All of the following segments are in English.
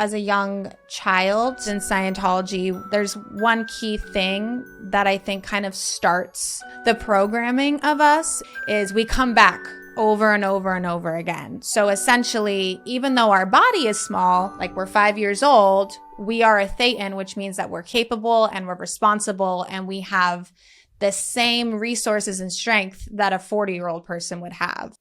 as a young child in Scientology, there's one key thing that I think kind of starts the programming of us is we come back over and over and over again. So essentially, even though our body is small, like we're 5 years old, we are a thetan, which means that we're capable and we're responsible and we have the same resources and strength that a 40-year-old person would have.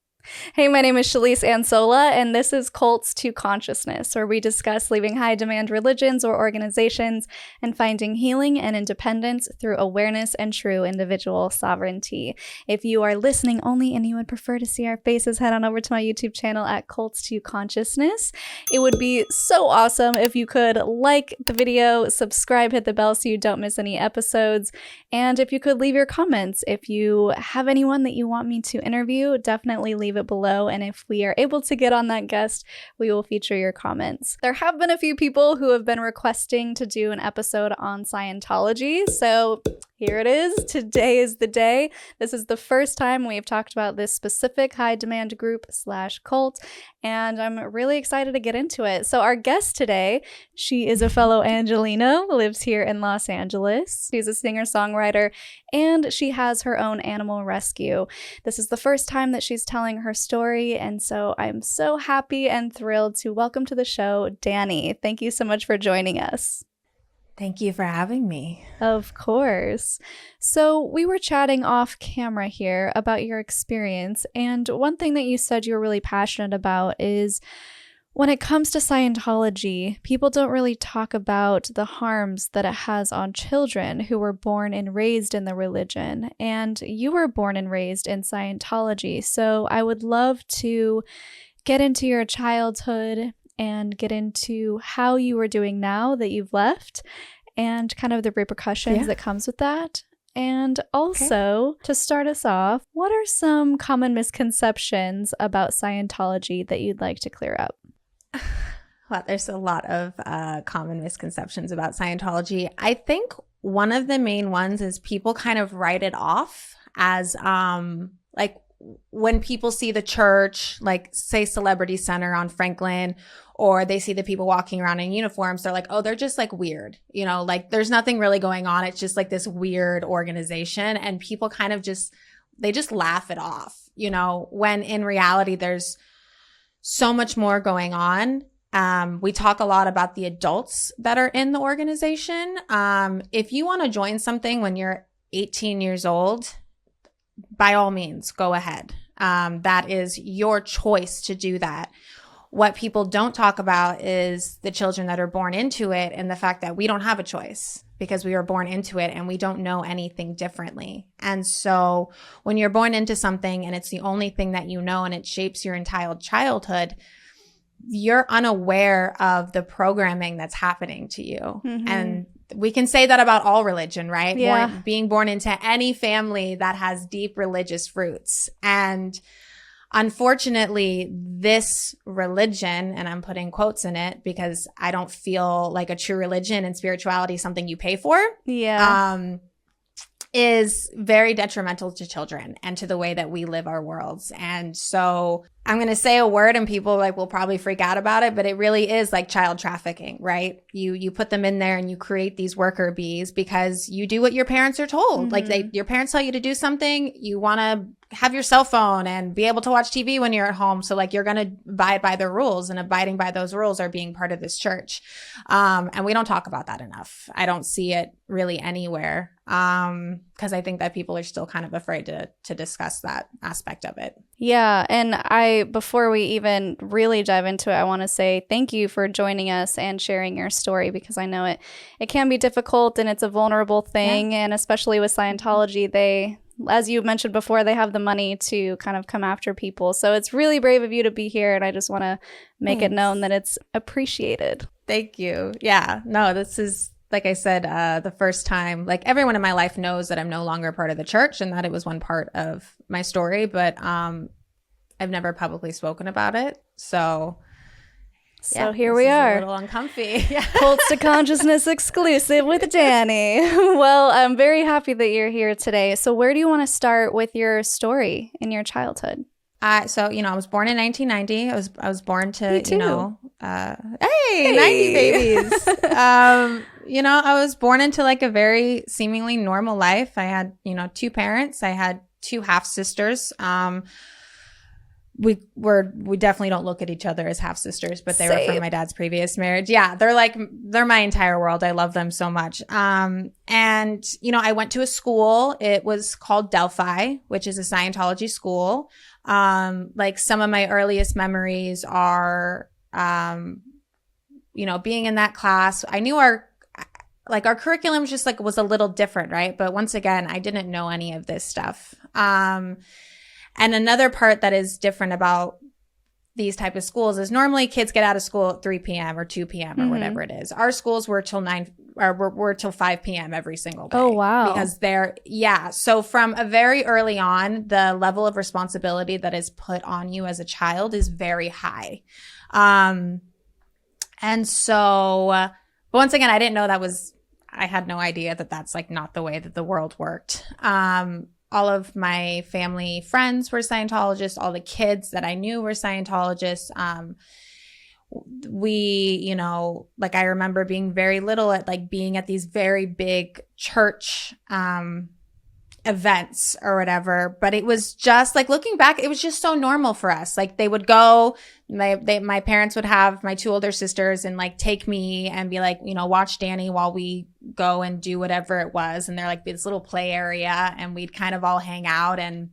Hey, my name is Shalise Ansola, and this is Cults to Consciousness, where we discuss leaving high-demand religions or organizations and finding healing and independence through awareness and true individual sovereignty. If you are listening only and you would prefer to see our faces, head on over to my YouTube channel at Cults to Consciousness. It would be so awesome if you could like the video, subscribe, hit the bell so you don't miss any episodes, and if you could leave your comments. If you have anyone that you want me to interview, definitely leave it below, and if we are able to get on that guest, we will feature your comments. There have been a few people who have been requesting to do an episode on Scientology, so here it is. Today is the day. This is the first time we've talked about this specific high demand group / cult, and I'm really excited to get into it. So our guest today, she is a fellow Angelino, lives here in Los Angeles. She's a singer-songwriter, and she has her own animal rescue. This is the first time that she's telling her story, and so I'm so happy and thrilled to welcome to the show, Dani. Thank you so much for joining us. Thank you for having me. Of course. So we were chatting off camera here about your experience, and one thing that you said you were really passionate about is when it comes to Scientology, people don't really talk about the harms that it has on children who were born and raised in the religion. And you were born and raised in Scientology. So I would love to get into your childhood and get into how you are doing now that you've left and kind of the repercussions that comes with that. And also, to start us off, what are some common misconceptions about Scientology that you'd like to clear up? Well, there's a lot of common misconceptions about Scientology. I think one of the main ones is people kind of write it off as like when people see the church, like say Celebrity Center on Franklin, or they see the people walking around in uniforms, they're like, oh, they're just like weird, you know, like there's nothing really going on. It's just like this weird organization, and people kind of they just laugh it off, you know, when in reality there's so much more going on. We talk a lot about the adults that are in the organization. If you want to join something when you're 18 years old, by all means, go ahead. That is your choice to do that. What people don't talk about is the children that are born into it and the fact that we don't have a choice because we were born into it and we don't know anything differently. And so when you're born into something and it's the only thing that you know and it shapes your entire childhood, you're unaware of the programming that's happening to you. Mm-hmm. And we can say that about all religion, right? Yeah. Being born into any family that has deep religious roots. And unfortunately, this religion, and I'm putting quotes in it because I don't feel like a true religion and spirituality is something you pay for. Yeah. Is very detrimental to children and to the way that we live our worlds. And so I'm going to say a word and people will probably freak out about it, but it really is like child trafficking, right? You put them in there and you create these worker bees because you do what your parents are told. Mm-hmm. Like your parents tell you to do something, you want to have your cell phone and be able to watch TV when you're at home. So like you're going to abide by the rules, and abiding by those rules are being part of this church. And we don't talk about that enough. I don't see it really anywhere. Because I think that people are still kind of afraid to discuss that aspect of it. Yeah. And before we even really dive into it, I want to say thank you for joining us and sharing your story, because I know it can be difficult and it's a vulnerable thing. Yeah. And especially with Scientology, they, as you mentioned before, they have the money to kind of come after people. So it's really brave of you to be here. And I just want to make it known that it's appreciated. Thank you. Yeah. No, this is, like I said, the first time, like everyone in my life knows that I'm no longer a part of the church and that it was one part of my story, but I've never publicly spoken about it. So here we are. A little uncomfy. Cults to Consciousness exclusive with Dani. Well, I'm very happy that you're here today. So where do you want to start with your story in your childhood? So, I was born in 1990. I was born to, Me too. hey, 90 babies. I was born into like a very seemingly normal life. I had, 2 parents. I had 2 half sisters. We definitely don't look at each other as half sisters, but they were from my dad's previous marriage. Yeah, they're my entire world. I love them so much. And I went to a school. It was called Delphi, which is a Scientology school. Like some of my earliest memories are, being in that class. I knew our curriculum just like was a little different, right? But once again, I didn't know any of this stuff. And another part that is different about these type of schools is normally kids get out of school at 3 p.m. or 2 p.m. or whatever it is. Our schools were till 5 p.m. every single day. Oh, wow. Because so from a very early on, the level of responsibility that is put on you as a child is very high. And so, but once again, I didn't know I had no idea that that's like not the way that the world worked. All of my family friends were Scientologists. All the kids that I knew were Scientologists. I remember being very little at like being at these very big church events or whatever. But it was just like looking back, it was just so normal for us. Like they would go, my parents would have my 2 older sisters and like take me and be like, watch Dani while we go and do whatever it was. And they're like this little play area and we'd kind of all hang out. And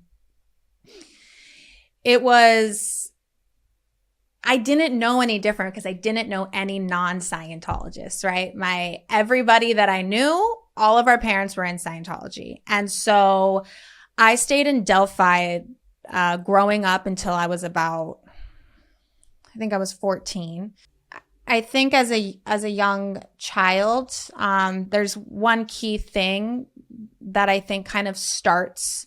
I didn't know any different because I didn't know any non-Scientologists, right? Everybody that I knew, all of our parents were in Scientology. And so I stayed in Delphi growing up until I was about, I think I was 14. I think as a young child, there's one key thing that I think kind of starts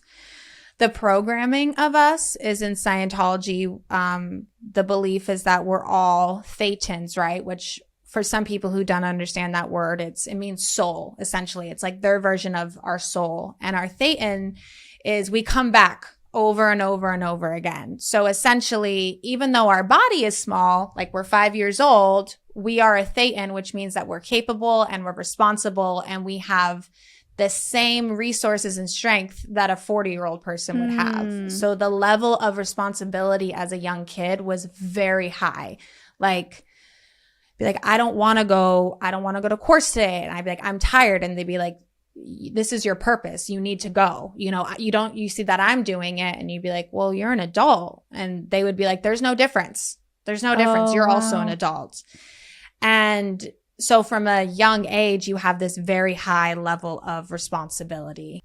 the programming of us is in Scientology. The belief is that we're all thetans, right? Which for some people who don't understand that word, it means soul, essentially. It's like their version of our soul. And our thetan is we come back over and over and over again. So essentially, even though our body is small, like we're 5 years old, we are a thetan, which means that we're capable and we're responsible and we have the same resources and strength that a 40-year-old person would have. So the level of responsibility as a young kid was very high. Like, be like, I don't want to go to course today. And I'd be like, I'm tired. And they'd be like, this is your purpose. You need to go. You see that I'm doing it. And you'd be like, well, you're an adult. And they would be like, there's no difference. There's no difference. Oh, you're wow. also an adult. And so from a young age, you have this very high level of responsibility.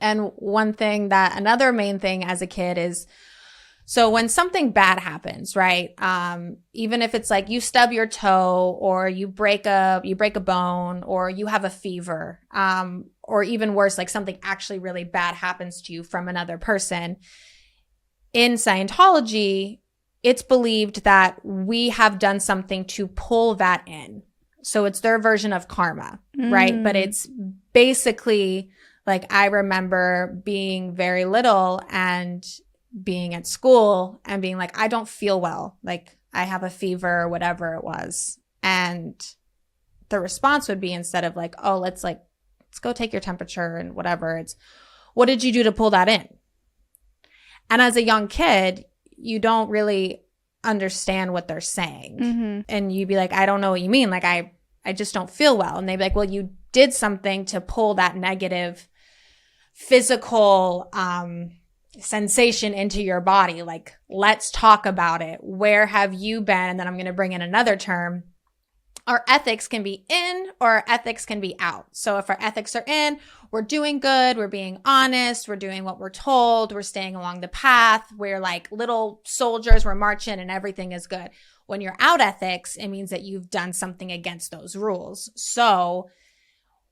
And another main thing as a kid is, so when something bad happens, right? Even if it's like you stub your toe or you break a bone or you have a fever, or even worse, like something actually really bad happens to you from another person. In Scientology, it's believed that we have done something to pull that in. So it's their version of karma, right? But it's basically like I remember being very little and being at school and being like, I don't feel well. Like I have a fever or whatever it was. And the response would be instead of like, oh, let's go take your temperature and whatever. It's what did you do to pull that in? And as a young kid, you don't really understand what they're saying. And you'd be like, I don't know what you mean. Like, I just don't feel well. And they'd be like, well, you did something to pull that negative physical sensation into your body. Like, let's talk about it. Where have you been? And then I'm going to bring in another term. Our ethics can be in or our ethics can be out. So if our ethics are in, we're doing good, we're being honest, we're doing what we're told, we're staying along the path, we're like little soldiers, we're marching and everything is good. When you're out ethics, it means that you've done something against those rules. So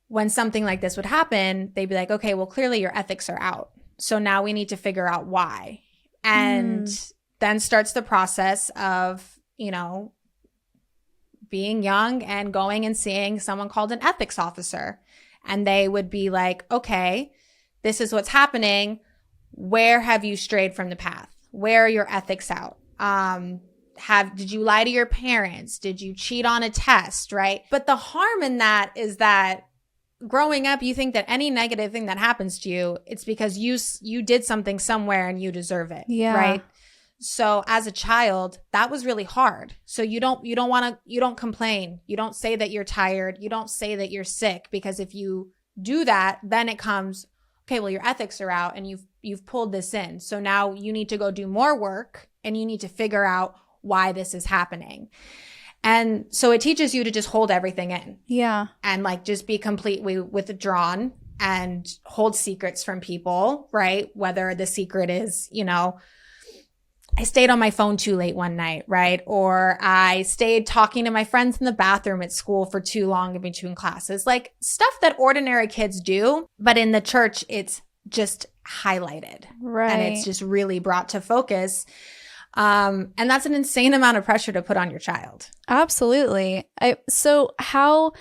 when something like this would happen, they'd be like, okay, well, clearly your ethics are out. So now we need to figure out why. And then starts the process of, being young and going and seeing someone called an ethics officer. And they would be like, okay, this is what's happening. Where have you strayed from the path? Where are your ethics out? Did you lie to your parents? Did you cheat on a test, right? But the harm in that is that growing up, you think that any negative thing that happens to you, it's because you did something somewhere and you deserve it, right? So as a child, that was really hard. So you don't complain. You don't say that you're tired. You don't say that you're sick, because if you do that, then it comes, okay, well, your ethics are out and you've pulled this in. So now you need to go do more work and you need to figure out why this is happening. And so it teaches you to just hold everything in. Yeah. And like just be completely withdrawn and hold secrets from people, right? Whether the secret is, I stayed on my phone too late one night, right? Or I stayed talking to my friends in the bathroom at school for too long in between classes. Like stuff that ordinary kids do, but in the church, it's just highlighted. Right. And it's just really brought to focus. And that's an insane amount of pressure to put on your child. Absolutely. So how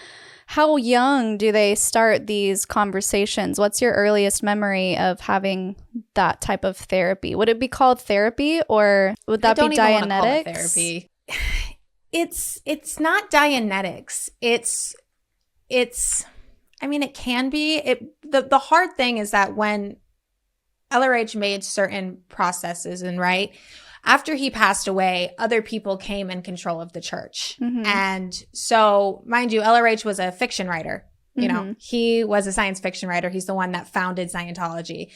young do they start these conversations? What's your earliest memory of having that type of therapy? Would it be called therapy, or would that be Dianetics? I don't even want to call it therapy. It's not Dianetics. I mean, it can be. The hard thing is that when LRH made certain processes, and right after he passed away, other people came in control of the church. Mm-hmm. And so, mind you, LRH was a fiction writer. He was a science fiction writer. He's the one that founded Scientology.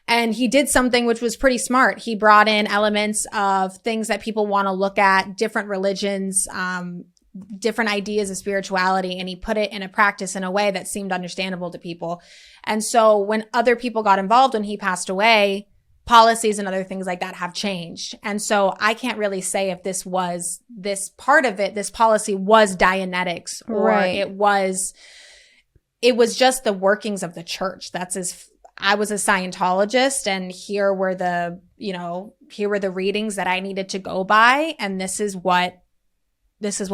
And he did something which was pretty smart. He brought in elements of things that people want to look at, different religions, different ideas of spirituality, and he put it in a practice in a way that seemed understandable to people. And so when other people got involved when he passed away, policies and other things like that have changed. And so I can't really say if this part of it, this policy was Dianetics, or it was just the workings of the church. I was a Scientologist, and here were the readings that I needed to go by. And this is what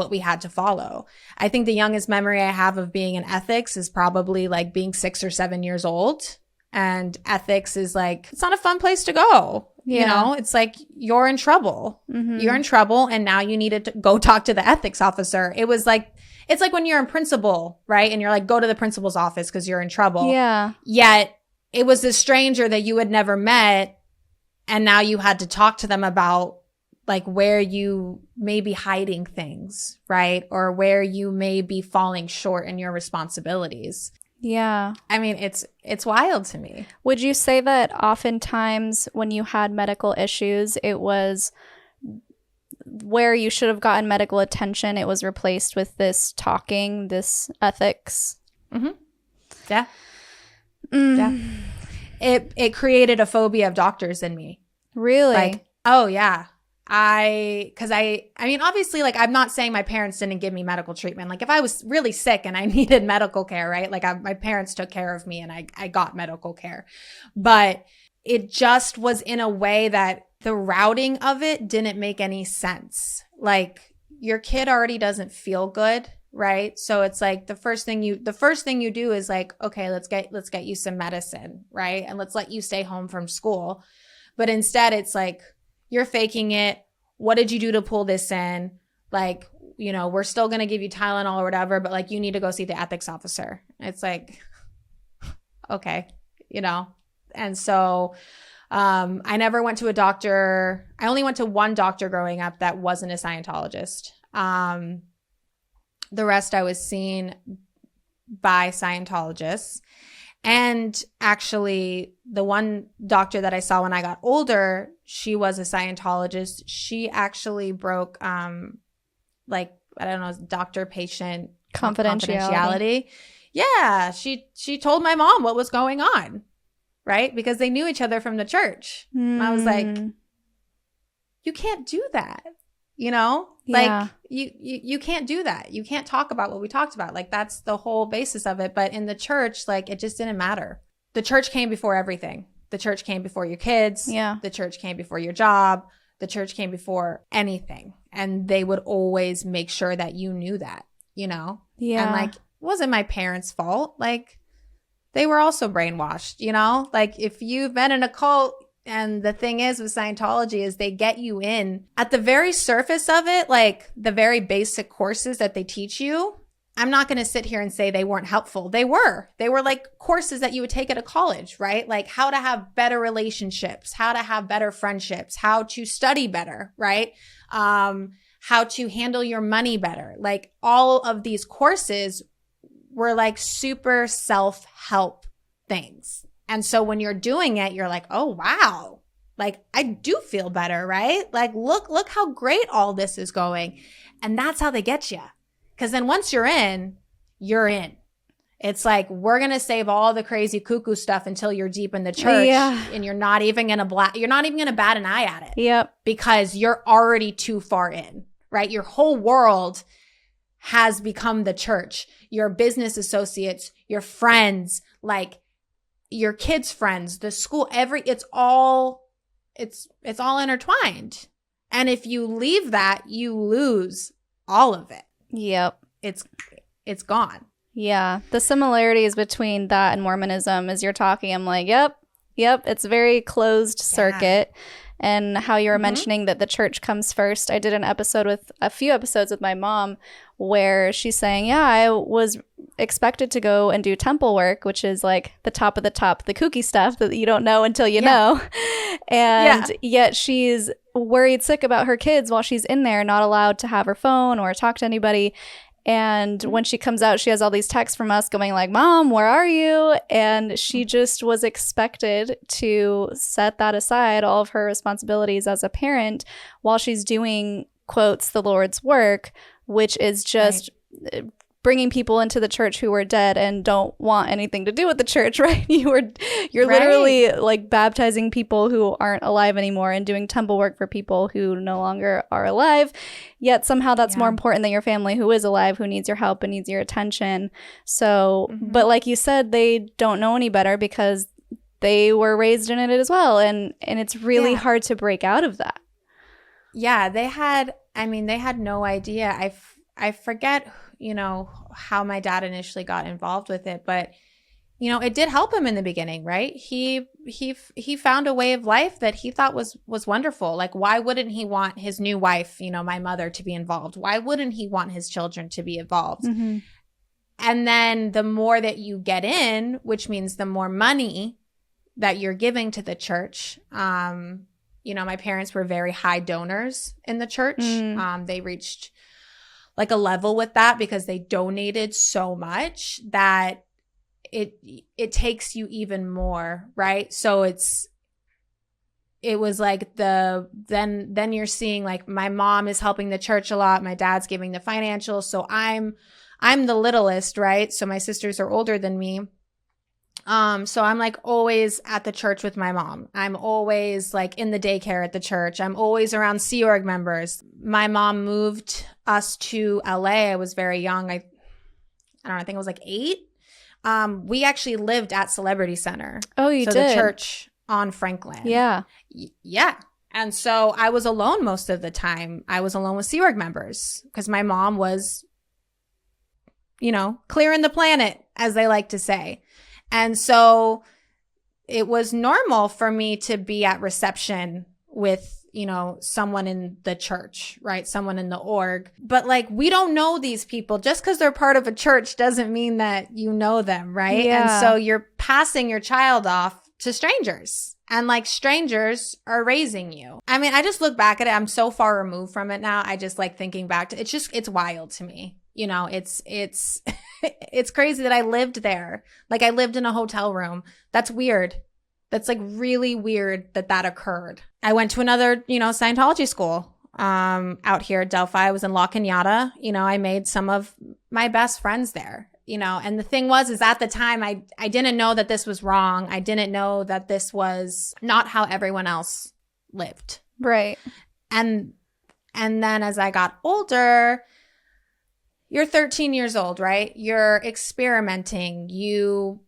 we had to follow. I think the youngest memory I have of being in ethics is probably like being 6 or 7 years old. And ethics is like, it's not a fun place to go. Yeah. It's like, you're in trouble. Mm-hmm. You're in trouble. And now you needed to go talk to the ethics officer. It's like when you're in principal, right? And you're like, go to the principal's office because you're in trouble. Yeah. Yet it was this stranger that you had never met. And now you had to talk to them about like where you may be hiding things, right? Or where you may be falling short in your responsibilities. Yeah. I mean, it's wild to me. Would you say that oftentimes when you had medical issues, it was where you should have gotten medical attention, it was replaced with this ethics? Mm-hmm. Yeah. Yeah. It created a phobia of doctors in me. Really? Like, oh yeah. I mean, obviously, like, I'm not saying my parents didn't give me medical treatment. Like, if I was really sick and I needed medical care, right? Like, my parents took care of me and I got medical care. But it just was in a way that the routing of it didn't make any sense. Like, your kid already doesn't feel good, right? So it's like the first thing you do is like, okay, let's get you some medicine, right? And let's let you stay home from school. But instead, it's like, you're faking it. What did you do to pull this in? Like, we're still going to give you Tylenol or whatever, but like, you need to go see the ethics officer. It's like, okay, And so I never went to a doctor. I only went to one doctor growing up that wasn't a Scientologist. The rest I was seen by Scientologists. And actually, the one doctor that I saw when I got older, she was a Scientologist. She actually broke, doctor-patient confidentiality. Yeah, she told my mom what was going on, right? Because they knew each other from the church. And I was like, you can't do that, Like, you can't do that. You can't talk about what we talked about. Like, that's the whole basis of it. But in the church, like, it just didn't matter. The church came before everything. The church came before your kids. Yeah. The church came before your job. The church came before anything. And they would always make sure that you knew that, Yeah. And like, it wasn't my parents' fault. Like, they were also brainwashed, Like, if you've been in a cult, And the thing is with Scientology is they get you in at the very surface of it, like the very basic courses that they teach you. I'm not going to sit here and say they weren't helpful. They were like courses that you would take at a college, right? Like how to have better relationships, how to have better friendships, how to study better, right? How to handle your money better. Like all of these courses were like super self-help things. And so when you're doing it, you're like, oh, wow, like I do feel better, right? Like, look how great all this is going. And that's how they get you. Because then once you're in, you're in. It's like, we're going to save all the crazy cuckoo stuff until you're deep in the church and you're not even going to bat an eye at it. Yep. Because you're already too far in, right? Your whole world has become the church. Your business associates, your friends, like your kids' friends, the school, it's all intertwined. And if you leave that, you lose all of it. Yep. It's gone. Yeah. The similarities between that and Mormonism, as you're talking, I'm like, yep. It's very closed circuit. Yeah. And how you were mentioning that the church comes first. I did a few episodes with my mom where she's saying, yeah, I was expected to go and do temple work, which is like the top of the top, the kooky stuff that you don't know until you know. And yet she's worried sick about her kids while she's in there, not allowed to have her phone or talk to anybody. And when she comes out, she has all these texts from us going like, Mom, where are you? And she just was expected to set that aside, all of her responsibilities as a parent, while she's doing, quotes, the Lord's work, which is just bringing people into the church who are dead and don't want anything to do with the church, right? You're literally like baptizing people who aren't alive anymore and doing temple work for people who no longer are alive. Yet somehow that's more important than your family who is alive, who needs your help and needs your attention. So, but like you said, they don't know any better because they were raised in it as well. And it's really hard to break out of that. Yeah, they had no idea. I forget, how my dad initially got involved with it, but it did help him in the beginning, right? He found a way of life that he thought was wonderful. Like, why wouldn't he want his new wife, my mother, to be involved? Why wouldn't he want his children to be involved? And then the more that you get in, which means the more money that you're giving to the church, my parents were very high donors in the church. They reached like a level with that because they donated so much that it takes you even more, right? So it was like then you're seeing like my mom is helping the church a lot, my dad's giving the financials, so I'm the littlest, right? So my sisters are older than me. So I'm like always at the church with my mom. I'm always like in the daycare at the church. I'm always around Sea Org members. My mom moved us to LA. I was very young. I don't know, I think I was like 8. We actually lived at Celebrity Center. Oh, you did? The church on Franklin. Yeah. Yeah. And so I was alone most of the time. I was alone with Sea Org members because my mom was, clearing the planet, as they like to say. And so it was normal for me to be at reception with, someone in the church, right? Someone in the org. But like, we don't know these people. Just because they're part of a church doesn't mean that you know them, right? Yeah. And so you're passing your child off to strangers. And like strangers are raising you. I mean, I just look back at it. I'm so far removed from it now. I just like thinking back to it's wild to me. It's it's crazy that I lived there. Like I lived in a hotel room. That's weird. That's like really weird that occurred. I went to another, Scientology school out here at Delphi. I was in La Cañada. I made some of my best friends there. And the thing is at the time, I didn't know that this was wrong. I didn't know that this was not how everyone else lived. Right. And then as I got older, you're 13 years old, right? You're experimenting. You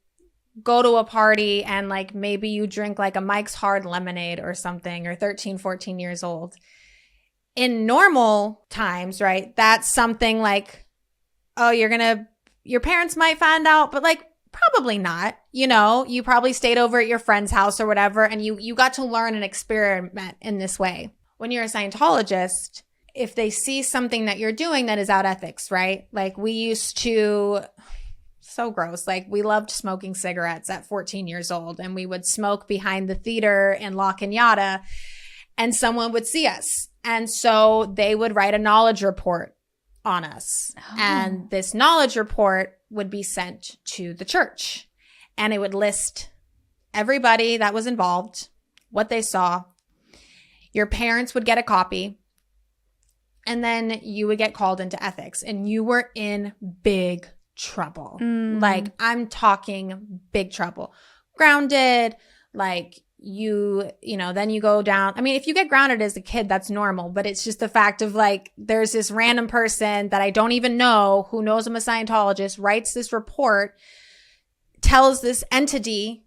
go to a party and like maybe you drink like a Mike's Hard Lemonade or something. You're 13, 14 years old. In normal times, right? That's something like, oh, your parents might find out, but like Probably not. You know, you probably stayed over at your friend's house or whatever, and you got to learn and experiment in this way. When you're a Scientologist, if they see something that you're doing that is out ethics, right? Like we used to, so gross. Like we loved smoking cigarettes at 14 years old, and we would smoke behind the theater in La Cañada, and someone would see us. And so they would write a knowledge report on us. Oh. And this knowledge report would be sent to the church, and it would list everybody that was involved, what they saw. Your parents would get a copy, and then you would get called into ethics, and you were in big trouble. Like I'm talking big trouble. Grounded, like you know, then you go down. I mean, if you get grounded as a kid, that's normal, but it's just the fact of like, there's this random person that I don't even know who knows I'm a Scientologist, writes this report, tells this entity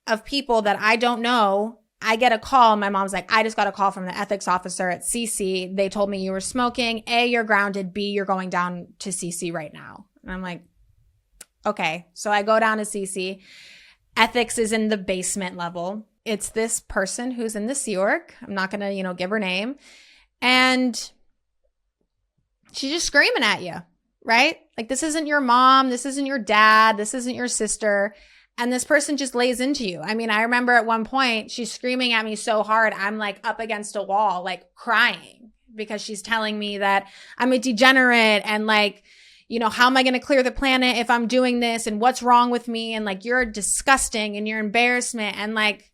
of people that I don't know. I get a call. My mom's like, I just got a call from the ethics officer at CC. They told me you were smoking. A, you're grounded. B, you're going down to CC right now. And I'm like, okay. So I go down to CC. Ethics is in the basement level. It's this person who's in the Sea Org. I'm not going to, you know, give her name. And she's just screaming at you, right? Like, this isn't your mom. This isn't your dad. This isn't your sister. And this person just lays into you. I mean, I remember at one point, she's screaming at me so hard, I'm like up against a wall, like crying, because she's telling me that I'm a degenerate and like, you know, how am I going to clear the planet if I'm doing this, and what's wrong with me? And like, you're disgusting and you're embarrassment. And like,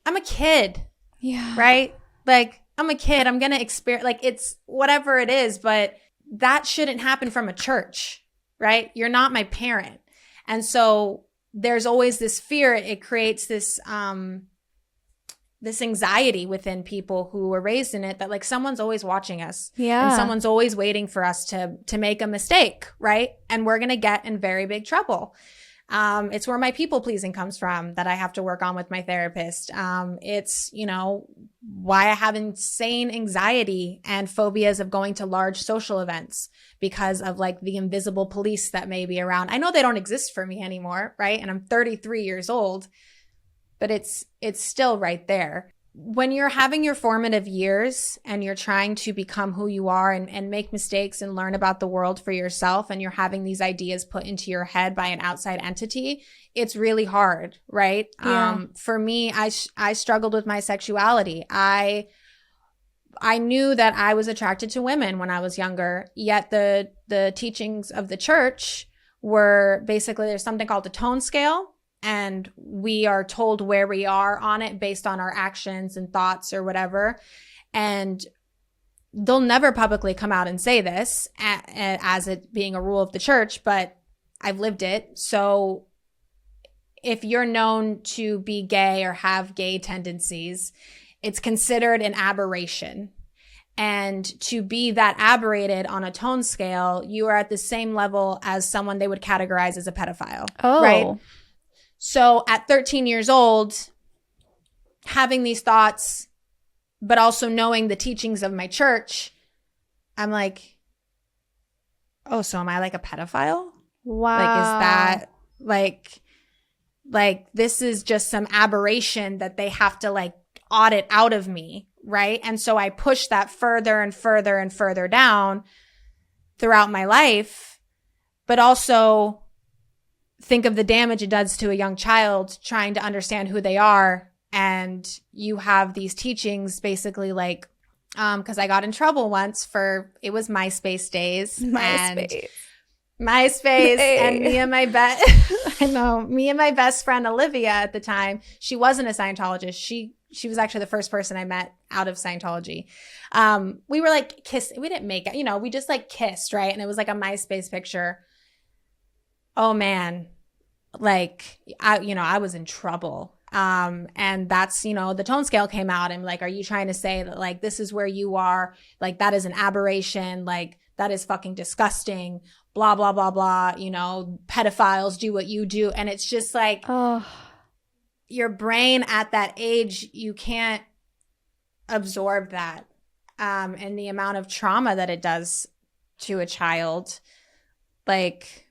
I'm a kid. Yeah. Right? Like, I'm a kid. I'm going to experience, like, it's whatever it is, but that shouldn't happen from a church, right? You're not my parent. And so there's always this fear. It creates this, this anxiety within people who were raised in it, that like someone's always watching us. Yeah. And someone's always waiting for us to make a mistake, right? And we're going to get in very big trouble. It's where my people pleasing comes from, that I have to work on with my therapist. It's, you know, why I have insane anxiety and phobias of going to large social events, because of like the invisible police that may be around. I know they don't exist for me anymore, right? And I'm 33 years old, but it's still right there. When you're having your formative years and you're trying to become who you are and make mistakes and learn about the world for yourself, and you're having these ideas put into your head by an outside entity, it's really hard, right? Yeah. For me, I struggled with my sexuality. I knew that I was attracted to women when I was younger, yet the teachings of the church were basically, there's something called the tone scale, and we are told where we are on it based on our actions and thoughts or whatever. And they'll never publicly come out and say this as it being a rule of the church, but I've lived it. So if you're known to be gay or have gay tendencies, it's considered an aberration. And to be that aberrated on a tone scale, you are at the same level as someone they would categorize as a pedophile. Oh. Right? So at 13 years old, having these thoughts, but also knowing the teachings of my church, I'm like, oh, so am I like a pedophile? Wow. Like, is that like this is just some aberration that they have to like audit out of me, right? And so I push that further and further and further down throughout my life, but also think of the damage it does to a young child trying to understand who they are. And you have these teachings basically like, because I got in trouble once for, it was MySpace days. MySpace. Hey. And me and my best friend Olivia at the time, she wasn't a Scientologist. She was actually the first person I met out of Scientology. We were like kissing. We didn't make it, you know, we just like kissed, right? And it was like a MySpace picture. Oh man, like I was in trouble. And that's, you know, the tone scale came out and like, are you trying to say that like, this is where you are? Like, that is an aberration. Like, that is fucking disgusting, blah, blah, blah, blah. You know, pedophiles do what you do. And it's just like, your brain at that age, you can't absorb that. And the amount of trauma that it does to a child, like,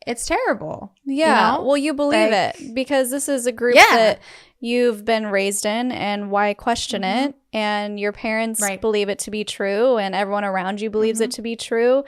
it's terrible. Yeah. You know? Well, you believe Like, it because this is a group Yeah. that you've been raised in, and why question it? And your parents Right. believe it to be true, and everyone around you believes Mm-hmm. it to be true.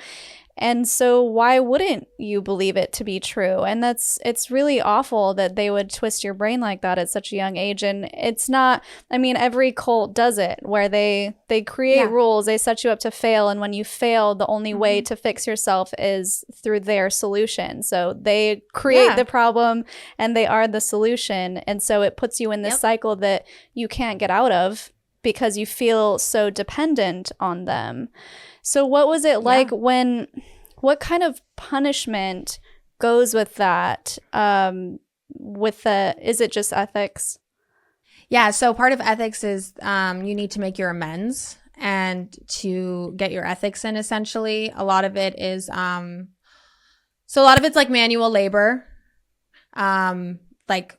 And so why wouldn't you believe it to be true? And it's really awful that they would twist your brain like that at such a young age. And it's not, I mean, every cult does it, where they create Yeah. rules, they set you up to fail. And when you fail, the only way Mm-hmm. to fix yourself is through their solution. So they create Yeah. the problem and they are the solution. And so it puts you in this Yep. cycle that you can't get out of because you feel so dependent on them. So what was it like what kind of punishment goes with that? Is it just ethics? Yeah. So part of ethics is you need to make your amends and to get your ethics in, essentially. A lot of it is, so a lot of it's like manual labor, like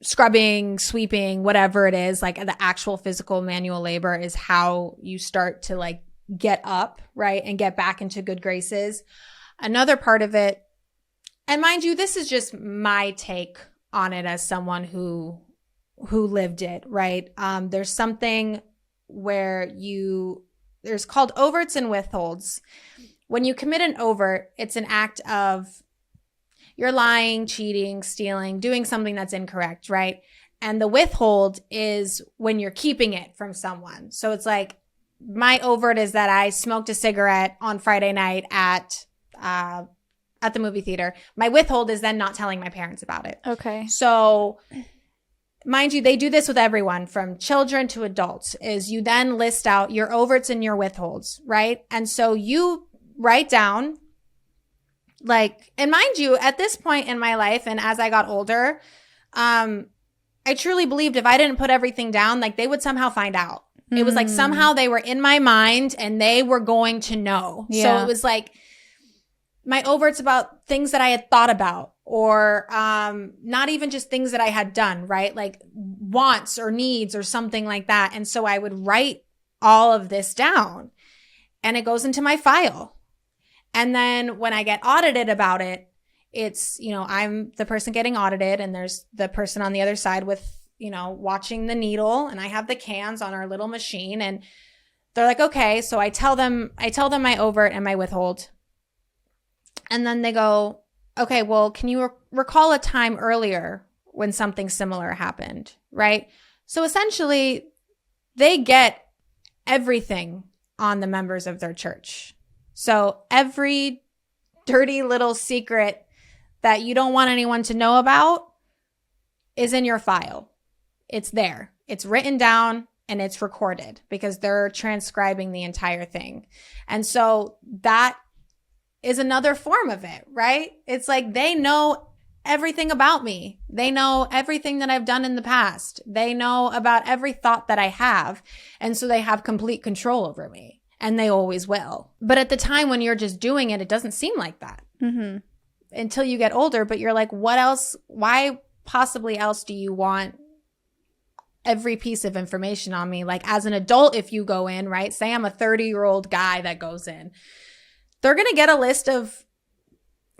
scrubbing, sweeping, whatever it is. Like the actual physical manual labor is how you start to like get up, right, and get back into good graces. Another part of it, and mind you, this is just my take on it as someone who lived it, right? There's something where there's called overts and withholds. When you commit an overt, it's an act of you're lying, cheating, stealing, doing something that's incorrect, right? And the withhold is when you're keeping it from someone. So it's like, my overt is that I smoked a cigarette on Friday night at the movie theater. My withhold is then not telling my parents about it. Okay. So mind you, they do this with everyone from children to adults, is you then list out your overts and your withholds, right? And so you write down, like, and mind you, at this point in my life and as I got older, I truly believed if I didn't put everything down, like they would somehow find out. It was like somehow they were in my mind and they were going to know. Yeah. So it was like my overts about things that I had thought about, or not even just things that I had done, right? Like wants or needs or something like that. And so I would write all of this down and it goes into my file. And then when I get audited about it, it's, I'm the person getting audited and there's the person on the other side with, watching the needle, and I have the cans on our little machine, and they're like, okay. So I tell them my overt and my withhold. And then they go, okay, well, can you recall a time earlier when something similar happened? Right. So essentially they get everything on the members of their church. So every dirty little secret that you don't want anyone to know about is in your file. It's there. It's written down and it's recorded because they're transcribing the entire thing. And so that is another form of it, right? It's like they know everything about me. They know everything that I've done in the past. They know about every thought that I have. And so they have complete control over me, and they always will. But at the time when you're just doing it, it doesn't seem like that until you get older. But you're like, what else? Why possibly else do you want every piece of information on me? Like as an adult, if you go in, right, say I'm a 30-year-old guy that goes in, they're going to get a list of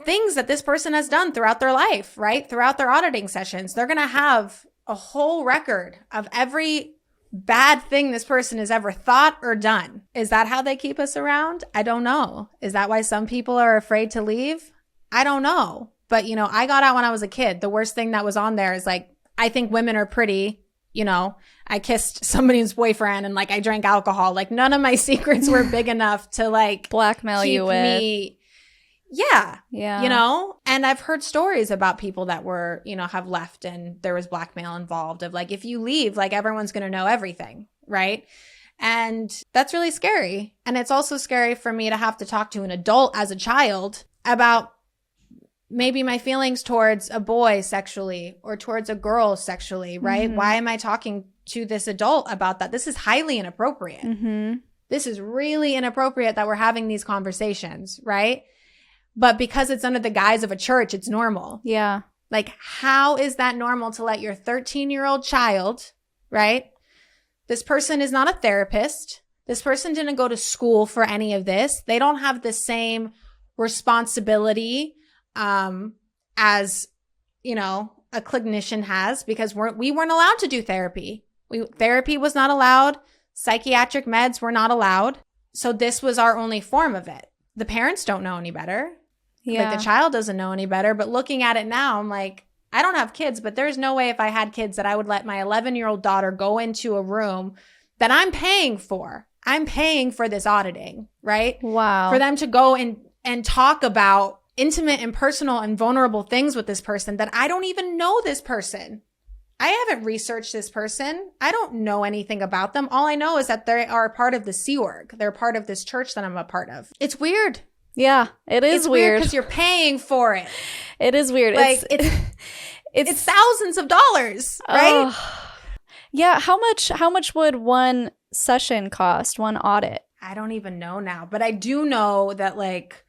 things that this person has done throughout their life, right? Throughout their auditing sessions. They're going to have a whole record of every bad thing this person has ever thought or done. Is that how they keep us around? I don't know. Is that why some people are afraid to leave? I don't know. But, I got out when I was a kid. The worst thing that was on there is like, I think women are pretty. I kissed somebody's boyfriend and like I drank alcohol. Like none of my secrets were big enough to like blackmail you with. Yeah. And I've heard stories about people that were, have left and there was blackmail involved of like, if you leave, like everyone's going to know everything. Right. And that's really scary. And it's also scary for me to have to talk to an adult as a child about maybe my feelings towards a boy sexually or towards a girl sexually, right? Why am I talking to this adult about that? This is highly inappropriate. This is really inappropriate that we're having these conversations, right? But because it's under the guise of a church, it's normal. Yeah. Like, how is that normal to let your 13-year-old child, right? This person is not a therapist. This person didn't go to school for any of this. They don't have the same responsibility as, you know, a clinician has, because we weren't allowed to do therapy. Therapy was not allowed. Psychiatric meds were not allowed. So this was our only form of it. The parents don't know any better. Yeah. Like the child doesn't know any better. But looking at it now, I'm like, I don't have kids, but there's no way if I had kids that I would let my 11-year-old daughter go into a room that I'm paying for. I'm paying for this auditing, right? Wow. For them to go and talk about intimate and personal and vulnerable things with this person that I don't even know this person. I haven't researched this person. I don't know anything about them. All I know is that they are a part of the Sea Org. They're part of this church that I'm a part of. It's weird. Yeah, it is It's weird because you're paying for it. It is weird. Like it's thousands of dollars, right? Yeah. How much would one session cost, one audit? I don't even know now, but I do know that like,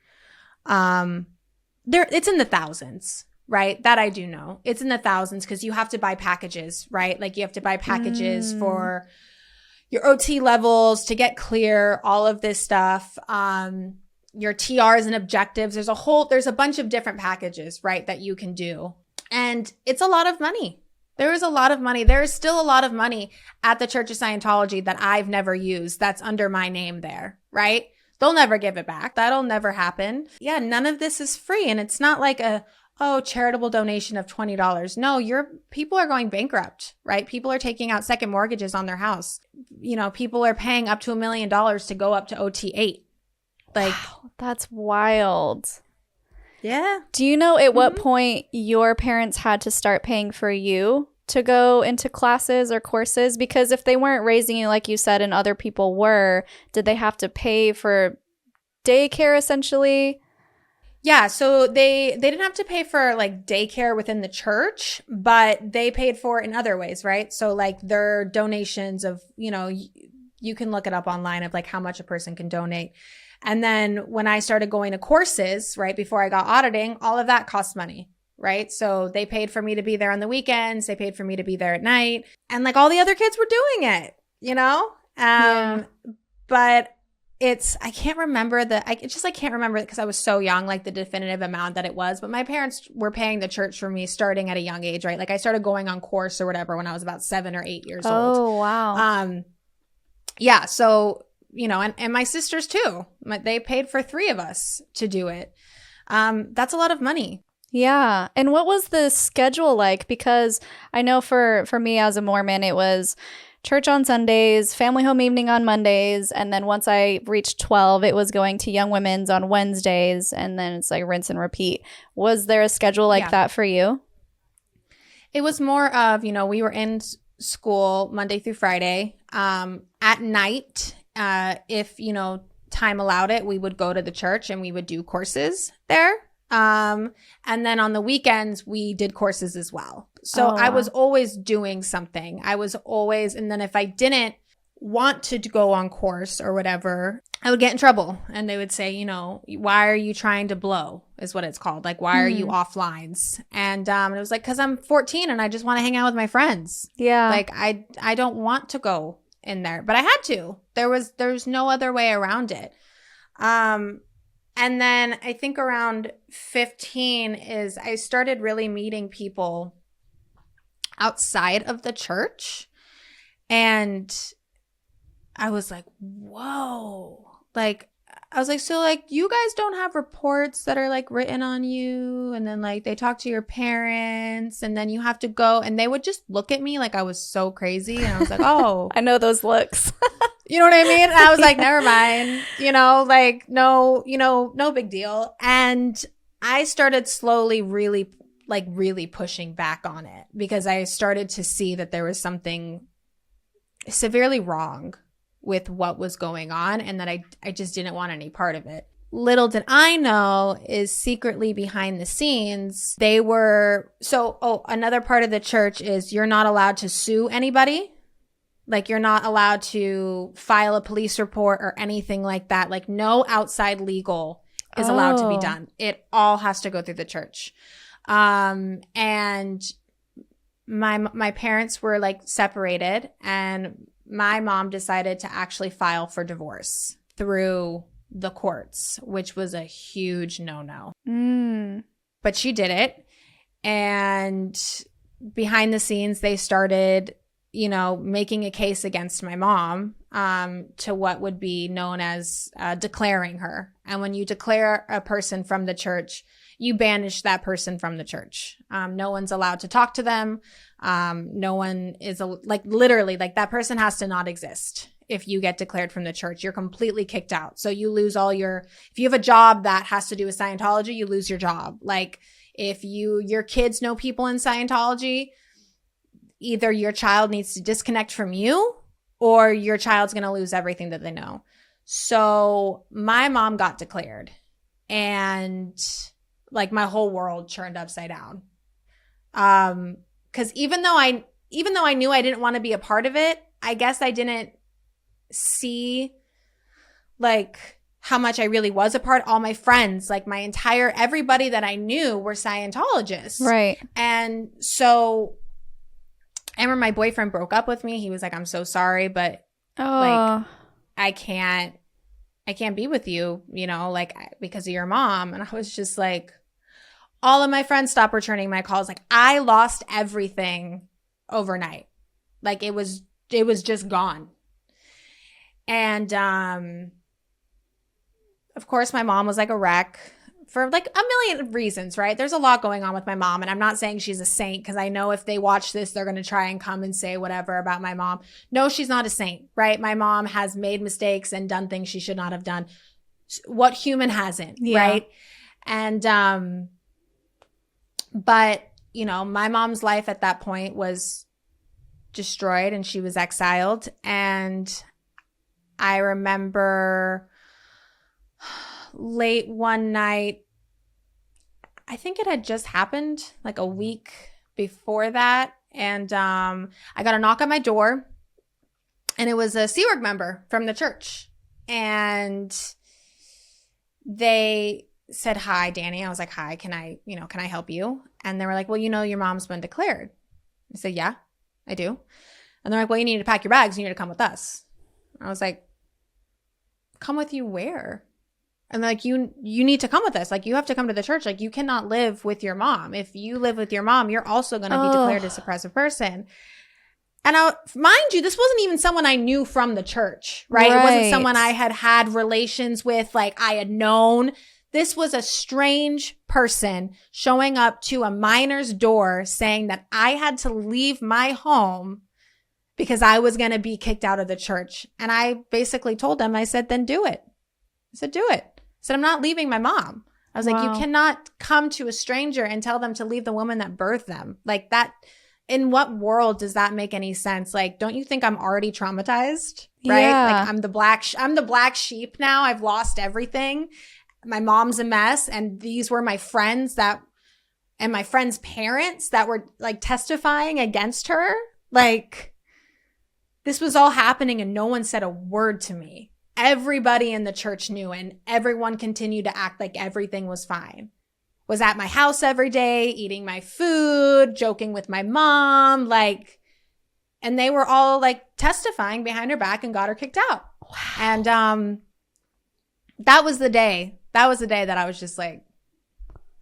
it's in the thousands, right? That I do know. It's in the thousands because you have to buy packages, right? Like you have to buy packages for your OT levels to get clear, all of this stuff. Your TRs and objectives. There's a bunch of different packages, right, that you can do. And it's a lot of money. There is a lot of money. There is still a lot of money at the Church of Scientology that I've never used that's under my name there, right? They'll never give it back. That'll never happen. Yeah, none of this is free. And it's not like charitable donation of $20. No, people are going bankrupt, right? People are taking out second mortgages on their house. You know, people are paying up to $1 million to go up to OT8. Like, wow, that's wild. Yeah. Do you know at what point your parents had to start paying for you to go into classes or courses? Because if they weren't raising you, like you said, and other people were, did they have to pay for daycare essentially? Yeah. So they didn't have to pay for like daycare within the church, but they paid for it in other ways, right? So like their donations of, you know, you can look it up online of like how much a person can donate. And then when I started going to courses, right, before I got auditing, all of that cost money, right? So they paid for me to be there on the weekends. They paid for me to be there at night. And like all the other kids were doing it, you know? But I can't remember I can't remember it because I was so young, like the definitive amount that it was. But my parents were paying the church for me starting at a young age, right? Like I started going on course or whatever when I was about 7 or 8 years old. Oh, wow. Yeah. So, you know, and my sisters too. They paid for 3 of us to do it. That's a lot of money. Yeah. And what was the schedule like? Because I know for me as a Mormon, it was church on Sundays, family home evening on Mondays. And then once I reached 12, it was going to Young Women's on Wednesdays. And then it's like rinse and repeat. Was there a schedule like that for you? It was more of, you know, we were in school Monday through Friday. At night, if, you know, time allowed it, we would go to the church and we would do courses there. And then on the weekends, we did courses as well. So I was always doing something. And then if I didn't want to go on course or whatever, I would get in trouble. And they would say, you know, why are you trying to blow is what it's called. Like, why are you off lines? And it was like, because I'm 14 and I just want to hang out with my friends. Yeah. Like, I don't want to go in there, but I had to. There's no other way around it. And then I think around 15 is I started really meeting people outside of the church. And I was like, whoa. Like, I was like, so like you guys don't have reports that are like written on you, and then like they talk to your parents, and then you have to go, and they would just look at me like I was so crazy. And I was like, oh. I know those looks. You know what I mean? And I was like, never mind, you know, like, no, you know, no big deal. And I started slowly really pushing back on it because I started to see that there was something severely wrong with what was going on and that I just didn't want any part of it. Little did I know is secretly behind the scenes, they were, another part of the church is you're not allowed to sue anybody. Like, you're not allowed to file a police report or anything like that. Like, no outside legal is allowed to be done. It all has to go through the church. And my parents were like separated, and my mom decided to actually file for divorce through the courts, which was a huge no-no. but she did it. And behind the scenes, they started, making a case against my mom to what would be known as declaring her. And when you declare a person from the church, you banish that person from the church. No one's allowed to talk to them. No one is literally that person has to not exist. If you get declared from the church, you're completely kicked out. So you lose if you have a job that has to do with Scientology, you lose your job. Like if your kids know people in Scientology, either your child needs to disconnect from you or your child's going to lose everything that they know. So my mom got declared and my whole world turned upside down. Cause even though I knew I didn't want to be a part of it, I guess I didn't see how much I really was a part. All my friends, everybody that I knew were Scientologists. Right. And so I remember my boyfriend broke up with me. He was like, I'm so sorry, but I can't be with you, because of your mom. And I was just all of my friends stopped returning my calls. I lost everything overnight. It was just gone. And, of course, my mom was a wreck for a million reasons, right? There's a lot going on with my mom, and I'm not saying she's a saint because I know if they watch this, they're going to try and come and say whatever about my mom. No, she's not a saint, right? My mom has made mistakes and done things she should not have done. What human hasn't, right? And, but, my mom's life at that point was destroyed and she was exiled. And I remember late one night, I think it had just happened a week before that. And I got a knock on my door and it was a Sea Org member from the church. And they said, hi, Dani. I was like, hi, can I help you? And they were like, well, your mom's been declared. I said, yeah, I do. And they're like, well, you need to pack your bags. You need to come with us. I was like, come with you where? And they're like, you need to come with us. You have to come to the church. You cannot live with your mom. If you live with your mom, you're also going to be declared a suppressive person. And mind you, this wasn't even someone I knew from the church, right? It wasn't someone I had relations with, I had known. This was a strange person showing up to a miner's door saying that I had to leave my home because I was going to be kicked out of the church. And I basically told them, I said, then do it. I said, do it. I said, I'm not leaving my mom. I was like, you cannot come to a stranger and tell them to leave the woman that birthed them. That, in what world does that make any sense? Don't you think I'm already traumatized? Right? Yeah. I'm the black sheep now. I've lost everything. My mom's a mess. And these were my friends and my friends' parents that were testifying against her. This was all happening and no one said a word to me. Everybody in the church knew and everyone continued to act like everything was fine. Was at my house every day, eating my food, joking with my mom, and they were all testifying behind her back and got her kicked out. Wow. And that was the day. That was the day that I was just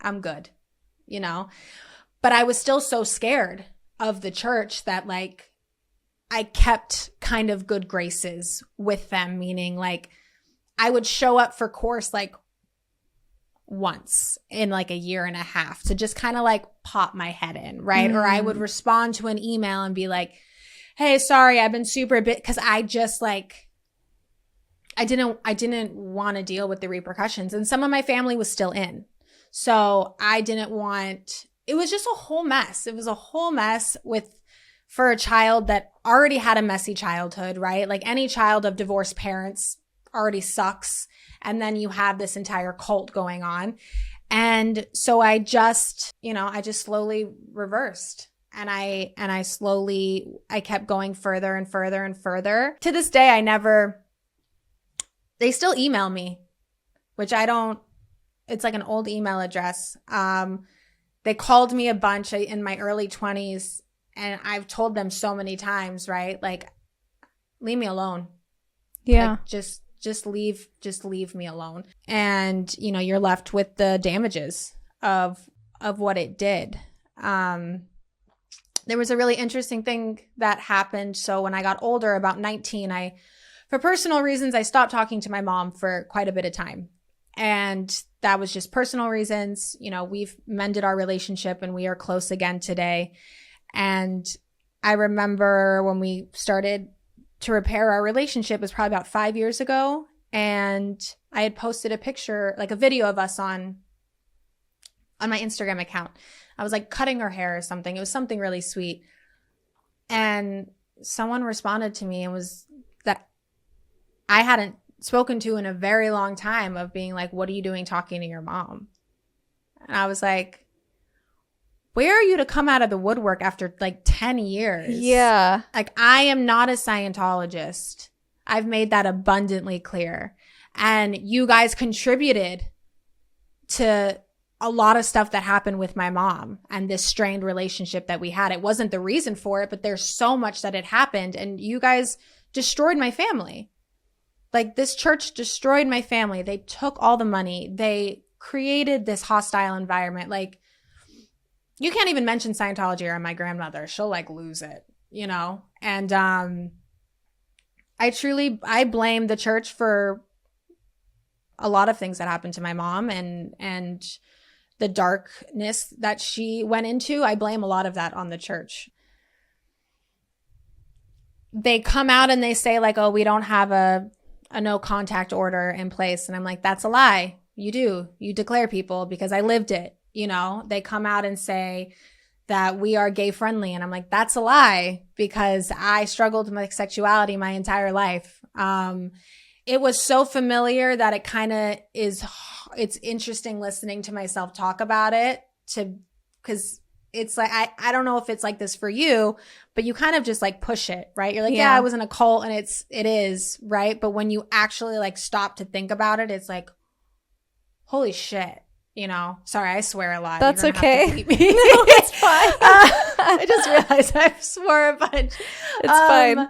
I'm good, But I was still so scared of the church that I kept kind of good graces with them, meaning I would show up for course once in a year and a half to just kind of pop my head in, right? Or I would respond to an email and be like, hey, sorry, I've been super busy, because I just I didn't want to deal with the repercussions. And some of my family was still in. So I didn't want, it was just a whole mess. It was a whole mess for a child that already had a messy childhood, right? Any child of divorced parents already sucks. And then you have this entire cult going on. And so I just slowly reversed. And I kept going further and further and further. To this day, they still email me, which it's an old email address. They called me a bunch in my early 20s. And I've told them so many times, right? Leave me alone. Yeah. Just leave me alone. And, you're left with the damages of what it did. There was a really interesting thing that happened. So when I got older, about 19, for personal reasons, I stopped talking to my mom for quite a bit of time. And that was just personal reasons. You know, we've mended our relationship and we are close again today. And I remember when we started to repair our relationship, it was probably about 5 years ago. And I had posted a picture, like a video of us on my Instagram account. I was like cutting her hair or something. It was something really sweet. And someone responded to me and was that I hadn't spoken to in a very long time, of being like, what are you doing talking to your mom? And I was like, where are you to come out of the woodwork after like 10 years? Yeah. Like, I am not a Scientologist. I've made that abundantly clear. And you guys contributed to a lot of stuff that happened with my mom and this strained relationship that we had. It wasn't the reason for it, but there's so much that had happened, and you guys destroyed my family. Like, this church destroyed my family. They took all the money. They created this hostile environment. Like, you can't even mention Scientology around my grandmother. She'll like lose it, you know? And I blame the church for a lot of things that happened to my mom, and the darkness that she went into. I blame a lot of that on the church. They come out and they say like, oh, we don't have a no contact order in place. And I'm like, that's a lie. You do. You declare people, because I lived it. You know, they come out and say that we are gay friendly. And I'm like, that's a lie, because I struggled with sexuality my entire life. It was so familiar that it kind of it's interesting listening to myself talk about it, because it's like, I don't know if it's like this for you, but you kind of just like push it, right? You're like, yeah, I was in a cult and it is, right? But when you actually like stop to think about it, it's like, holy shit, you know? Sorry, I swear a lot. That's okay. No, it's fine. I just realized I swore a bunch. It's fine.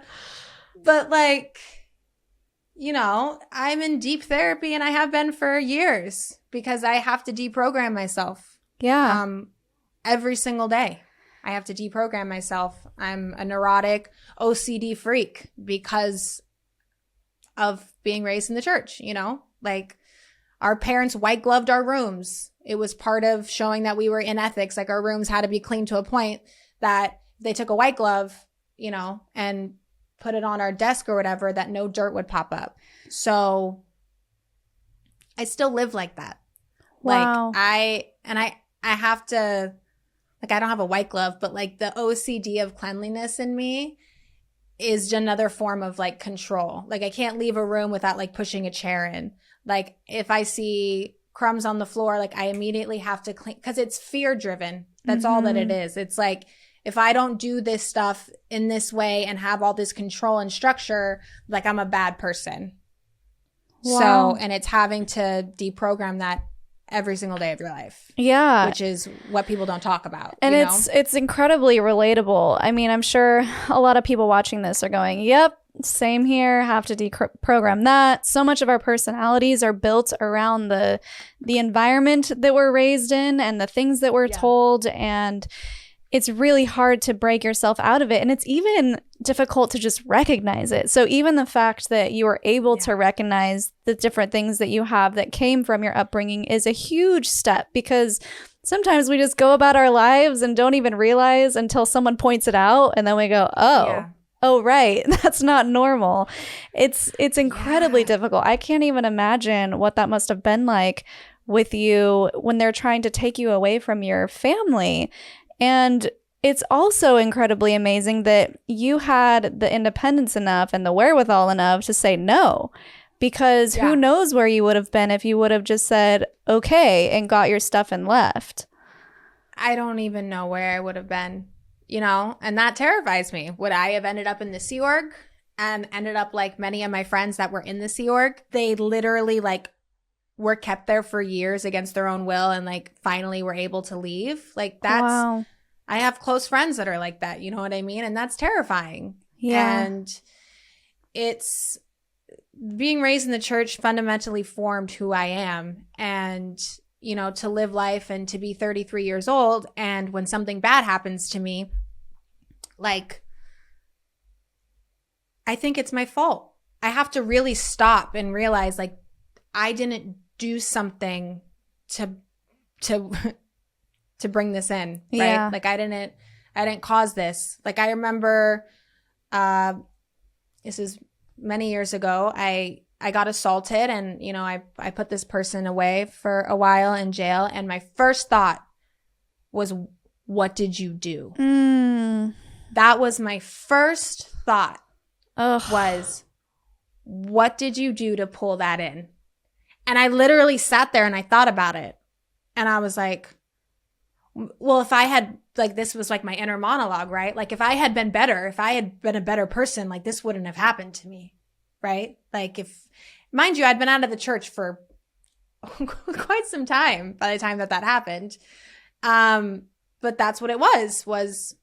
But like, you know, I'm in deep therapy, and I have been for years, because I have to deprogram myself. Yeah. Every single day. I have to deprogram myself. I'm a neurotic OCD freak because of being raised in the church, you know? Like, our parents white gloved our rooms. It was part of showing that we were in ethics. Like, our rooms had to be clean to a point that they took a white glove, you know, and put it on our desk or whatever, that no dirt would pop up. So I still live like that. Wow. Like, I have to, like, I don't have a white glove, but like the OCD of cleanliness in me is another form of like control. Like, I can't leave a room without like pushing a chair in. Like, if I see crumbs on the floor, like, I immediately have to clean, because it's fear driven. That's all that it is. It's like, if I don't do this stuff in this way and have all this control and structure, like, I'm a bad person. Wow. So, and it's having to deprogram that every single day of your life. Yeah. Which is what people don't talk about. And it's incredibly relatable. I mean, I'm sure a lot of people watching this are going, yep, same here, have to deprogram that. So much of our personalities are built around the environment that we're raised in and the things that we're told, and it's really hard to break yourself out of it. And it's even difficult to just recognize it. So even the fact that you are able to recognize the different things that you have that came from your upbringing is a huge step, because sometimes we just go about our lives and don't even realize until someone points it out, and then we go, oh, right, that's not normal. It's incredibly difficult. I can't even imagine what that must have been like with you when they're trying to take you away from your family. And it's also incredibly amazing that you had the independence enough and the wherewithal enough to say no, because who knows where you would have been if you would have just said, okay, and got your stuff and left. I don't even know where I would have been, you know, and that terrifies me. Would I have ended up in the Sea Org and ended up like many of my friends that were in the Sea Org? They literally like were kept there for years against their own will and like finally were able to leave. Like, that's, I have close friends that are like that, you know what I mean? And that's terrifying. Yeah. And it's, being raised in the church fundamentally formed who I am. And to live life and to be 33 years old. And when something bad happens to me, like, I think it's my fault. I have to really stop and realize, like, I didn't do something to bring this in, right? Yeah. Like, I didn't cause this. Like, I remember, this is many years ago, I got assaulted, and, I put this person away for a while in jail. And my first thought was, what did you do? That was my first thought. Was, what did you do to pull that in? And I literally sat there and I thought about it. And I was like, well, if I had, like, this was like my inner monologue, right? Like, if I had been better, if I had been a better person, like, this wouldn't have happened to me, right? Like, mind you, I'd been out of the church for quite some time by the time that happened. But that's what it was,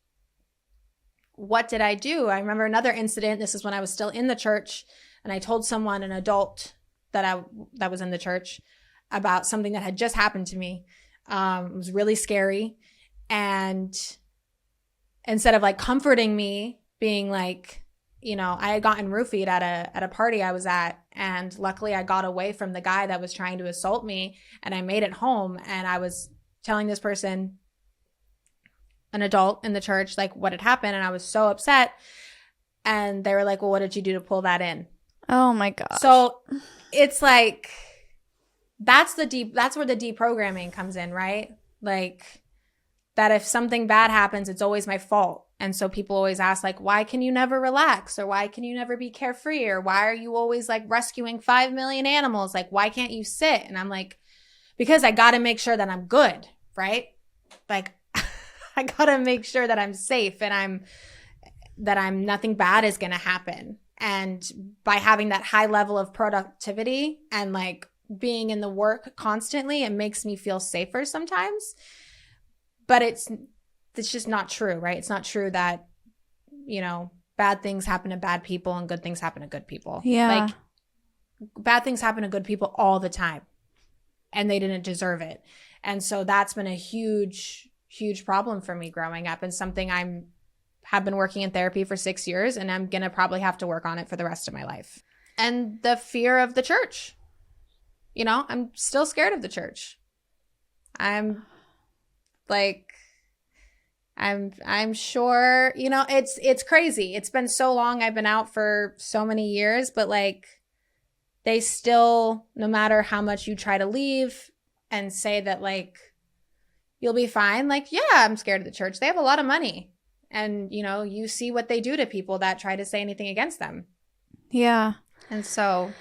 what did I do? I remember another incident. This is when I was still in the church, and I told someone, an adult that was in the church, about something that had just happened to me. It was really scary. And instead of, like, comforting me, being like, I had gotten roofied at a party I was at, and luckily I got away from the guy that was trying to assault me, and I made it home, and I was telling this person, an adult in the church, like, what had happened, and I was so upset. And they were like, well, what did you do to pull that in? Oh my gosh. So it's like, that's where the deprogramming comes in, right? Like, that if something bad happens, it's always my fault. And so people always ask, like, why can you never relax? Or why can you never be carefree? Or why are you always, like, rescuing 5 million animals? Like, why can't you sit? And I'm like, because I got to make sure that I'm good, right? Like, I got to make sure that I'm safe, and nothing bad is going to happen. And by having that high level of productivity and, like, being in the work constantly, it makes me feel safer sometimes. But it's just not true, right? It's not true that, bad things happen to bad people and good things happen to good people. Yeah. Like, bad things happen to good people all the time, and they didn't deserve it. And so that's been a huge problem for me growing up, and something have been working in therapy for 6 years, and I'm going to probably have to work on it for the rest of my life. And the fear of the church. I'm still scared of the church. I'm sure, it's crazy. It's been so long. I've been out for so many years, but, like, they still, no matter how much you try to leave and say that, like, you'll be fine. Like, yeah, I'm scared of the church. They have a lot of money. And, you see what they do to people that try to say anything against them. Yeah. And so.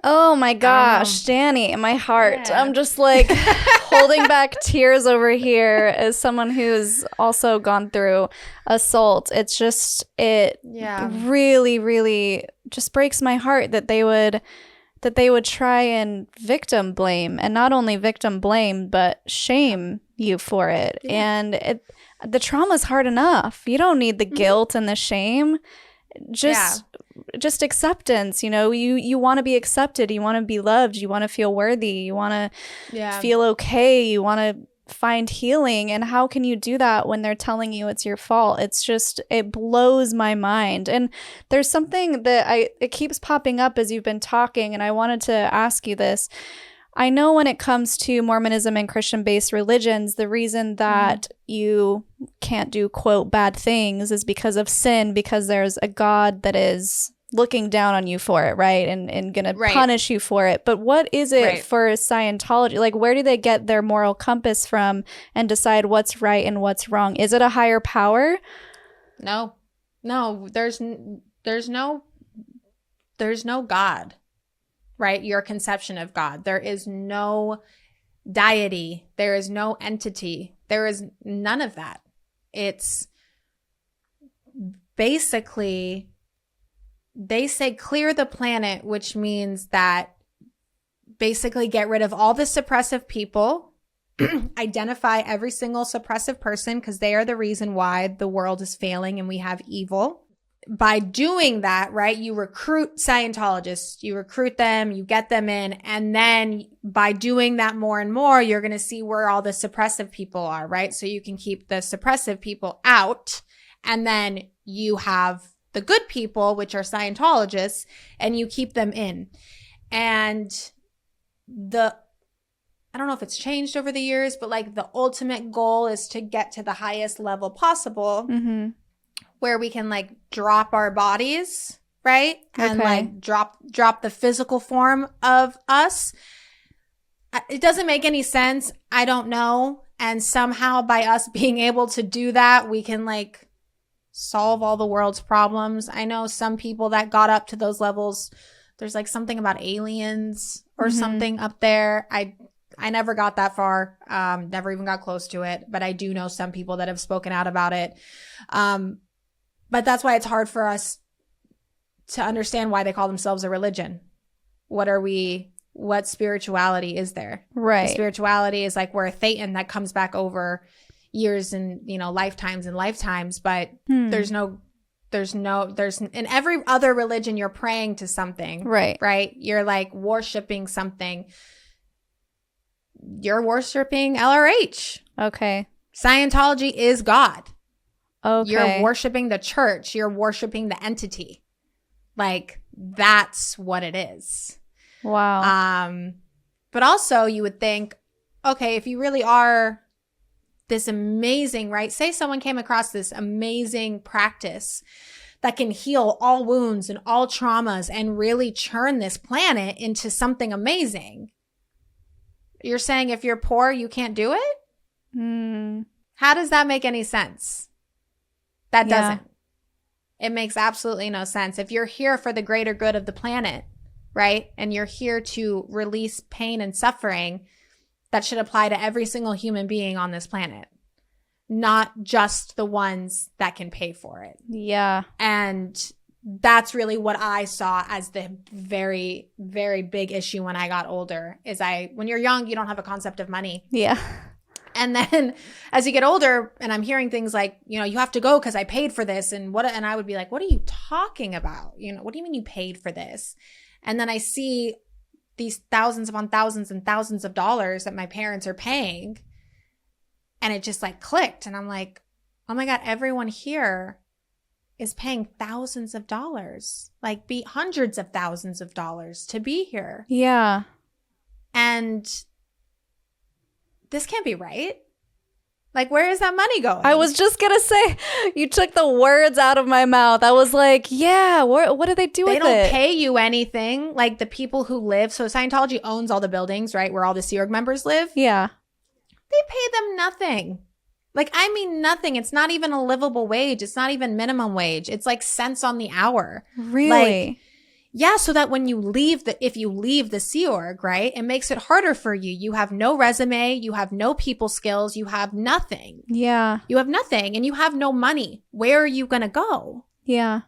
Oh my gosh, Dani, my heart. Yeah. I'm just, like, holding back tears over here as someone who's also gone through assault. It's just, really, really just breaks my heart that they would try and victim blame, and not only victim blame, but shame you for it. Yeah. And the trauma's hard enough. You don't need the guilt and the shame. Just acceptance. You want to be accepted. You want to be loved. You want to feel worthy. You want to feel okay. You want to find healing. And how can you do that when they're telling you it's your fault? It blows my mind. And there's something that it keeps popping up as you've been talking, and I wanted to ask you this. I know when it comes to Mormonism and Christian-based religions, the reason that you can't do, quote, bad things is because of sin, because there's a God that is looking down on you for it, right? And going to punish you for it. But what is it for Scientology? Like, where do they get their moral compass from and decide what's right and what's wrong? Is it a higher power? No, there's no God. Right? Your conception of God. There is no deity. There is no entity. There is none of that. It's basically, they say clear the planet, which means that basically get rid of all the suppressive people, identify every single suppressive person, because they are the reason why the world is failing and we have evil. by doing that, right, you recruit Scientologists, you recruit them, you get them in. And then by doing that more and more, you're going to see where all the suppressive people are, right? So you can keep the suppressive people out. And then you have the good people, which are Scientologists, and you keep them in. And I don't know if it's changed over the years, but like the ultimate goal is to get to the highest level possible, where we can like drop our bodies, right? And like drop the physical form of us. It doesn't make any sense. I don't know. And somehow by us being able to do that, we can like solve all the world's problems. I know some people that got up to those levels. There's like something about aliens or something up there. I never got that far, never even got close to it, but I do know some people that have spoken out about it. But that's why it's hard for us to understand why they call themselves a religion. What spirituality is there? Right. The spirituality is like we're a thetan that comes back over years and, lifetimes and lifetimes, but there's in every other religion, you're praying to something. Right. You're like worshiping something. You're worshiping LRH. Okay. Scientology is God. Okay. You're worshiping the church. You're worshiping the entity. Like, that's what it is. Wow. But also you would think, okay, if you really are this amazing, right? Say someone came across this amazing practice that can heal all wounds and all traumas and really churn this planet into something amazing. You're saying if you're poor, you can't do it? How does that make any sense? That doesn't. It makes absolutely no sense. If you're here for the greater good of the planet, right? And you're here to release pain and suffering, that should apply to every single human being on this planet, not just the ones that can pay for it. Yeah. And that's really what I saw as the very, very big issue when I got older is when you're young, you don't have a concept of money. Yeah. And then as you get older and I'm hearing things like, you have to go because I paid for this and I would be like, what are you talking about? What do you mean you paid for this? And then I see these thousands upon thousands and thousands of dollars that my parents are paying. And it just like clicked. And I'm like, oh my God, everyone here is paying thousands of dollars, like be hundreds of thousands of dollars to be here. Yeah. And this can't be right. Like, where is that money going? I was just going to say, you took the words out of my mouth. I was like, yeah, what do they do with it? They don't pay you anything. Like the people who live. So Scientology owns all the buildings, right? Where all the Sea Org members live. Yeah. They pay them nothing. Like, I mean, nothing. It's not even a livable wage. It's not even minimum wage. It's like cents on the hour. Really? Like, yeah, so that when if you leave the Sea Org, right, it makes it harder for you. You have no resume, you have no people skills, you have nothing. Yeah. You have nothing and you have no money. Where are you going to go? Yeah.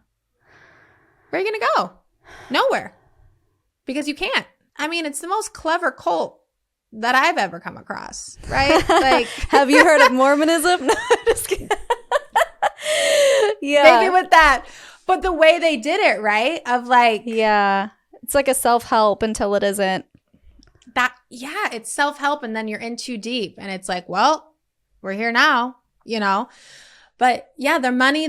Where are you going to go? Nowhere. Because you can't. I mean, it's the most clever cult that I've ever come across, right? Like, have you heard of Mormonism? No, I'm just kidding. Yeah. Maybe with that. But the way they did it, right? Of like, yeah, it's like a self-help until it isn't. It's self-help and then you're in too deep and it's like, well, we're here now, But yeah, the money,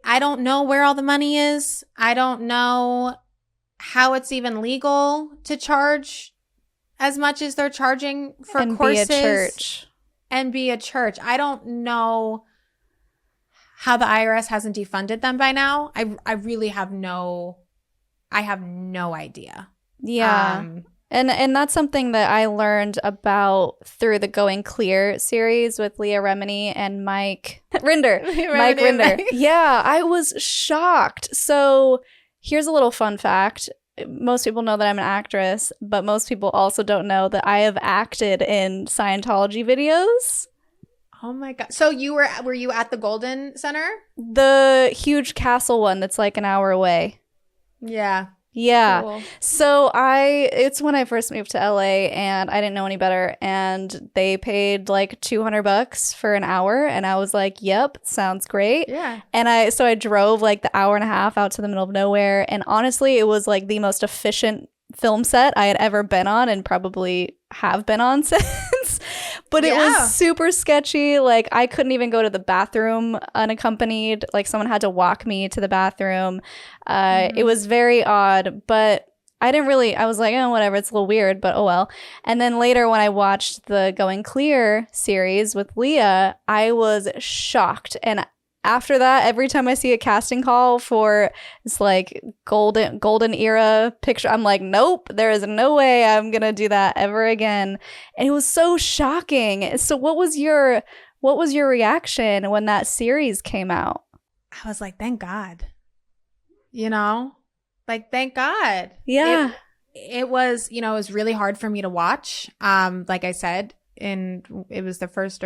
I don't know where all the money is. I don't know how it's even legal to charge as much as they're charging for courses. And be a church. I don't know how the IRS hasn't defunded them by now. I really have no idea. Yeah. And that's something that I learned about through the Going Clear series with Leah Remini and Mike Rinder. Mike Rinder. Yeah, I was shocked. So here's a little fun fact. Most people know that I'm an actress, but most people also don't know that I have acted in Scientology videos. Oh my God. So were you at the Golden Center? The huge castle one that's like an hour away. Yeah. Yeah. Cool. So it's when I first moved to LA and I didn't know any better, and they paid like $200 for an hour, and I was like, yep, sounds great. Yeah. And I drove like the hour and a half out to the middle of nowhere, and honestly, it was like the most efficient film set I had ever been on and probably have been on since. But it was super sketchy. Like, I couldn't even go to the bathroom unaccompanied. Like, someone had to walk me to the bathroom. It was very odd, but I was like, oh, whatever, it's a little weird, but oh well. And then later when I watched the Going Clear series with Leah, I was shocked. And after that, every time I see a casting call for this like golden era picture, I'm like, nope, there is no way I'm gonna do that ever again. And it was so shocking. So what was your reaction when that series came out? I was like, thank God. You know? Like, thank God. Yeah. It was, it was really hard for me to watch. Like I said, and it was the first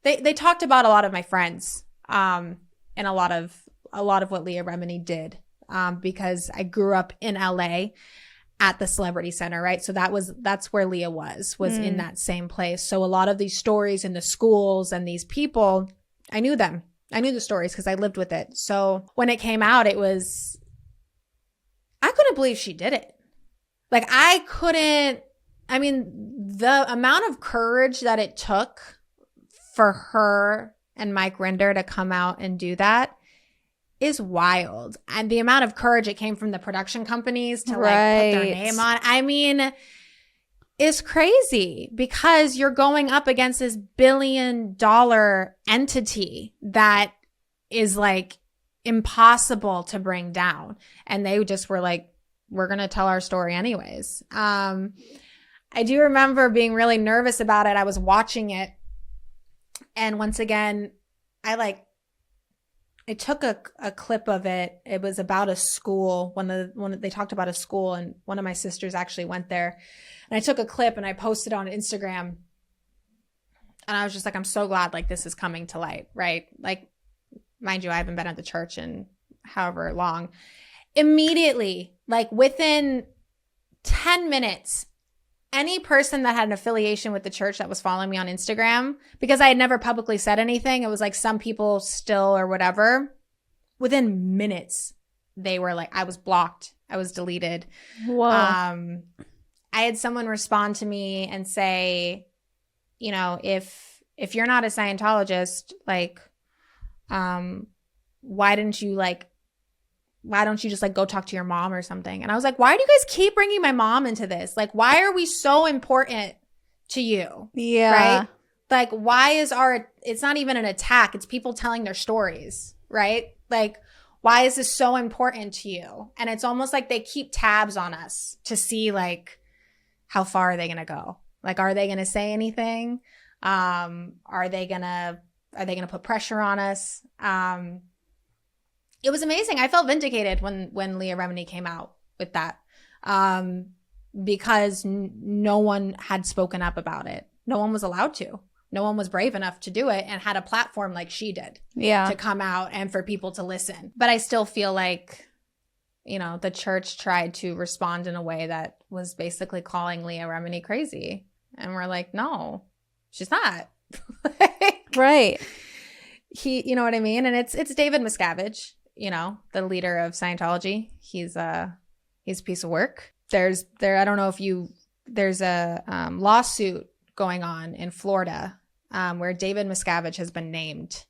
they talked about a lot of my friends. And a lot of what Leah Remini did, because I grew up in LA at the Celebrity Center, right? So that's where Leah was in that same place. So a lot of these stories in the schools and these people, I knew them. I knew the stories because I lived with it. So when it came out, I couldn't believe she did it. Like, the amount of courage that it took for her and Mike Rinder to come out and do that is wild. And the amount of courage it came from the production companies to put their name on. I mean, it's crazy because you're going up against this $1 billion entity that is like impossible to bring down. And they just were like, we're going to tell our story anyways. I do remember being really nervous about it. I was watching it. And once again, I took a clip of it. It was about a school when they talked about a school, and one of my sisters actually went there. And I took a clip and I posted on Instagram. And I was just like, I'm so glad like this is coming to light, right? Like, mind you, I haven't been at the church in however long. Immediately, like within 10 minutes, any person that had an affiliation with the church that was following me on Instagram, because I had never publicly said anything, it was like some people still or whatever, within minutes, they were like, I was blocked. I was deleted. Whoa. I had someone respond to me and say, if you're not a Scientologist, like, why don't you just like go talk to your mom or something? And I was like, why do you guys keep bringing my mom into this? Like, why are we so important to you? Yeah. Right? Like, why is it's not even an attack. It's people telling their stories, right? Like, why is this so important to you? And it's almost like they keep tabs on us to see like, how far are they going to go? Like, are they going to say anything? Are they going to put pressure on us? It was amazing. I felt vindicated when Leah Remini came out with that, because no one had spoken up about it. No one was allowed to. No one was brave enough to do it and had a platform like she did to come out and for people to listen. But I still feel like, the church tried to respond in a way that was basically calling Leah Remini crazy. And we're like, no, she's not. Right. You know what I mean? And it's David Miscavige, the leader of Scientology. He's a piece of work. There's a lawsuit going on in Florida where David Miscavige has been named,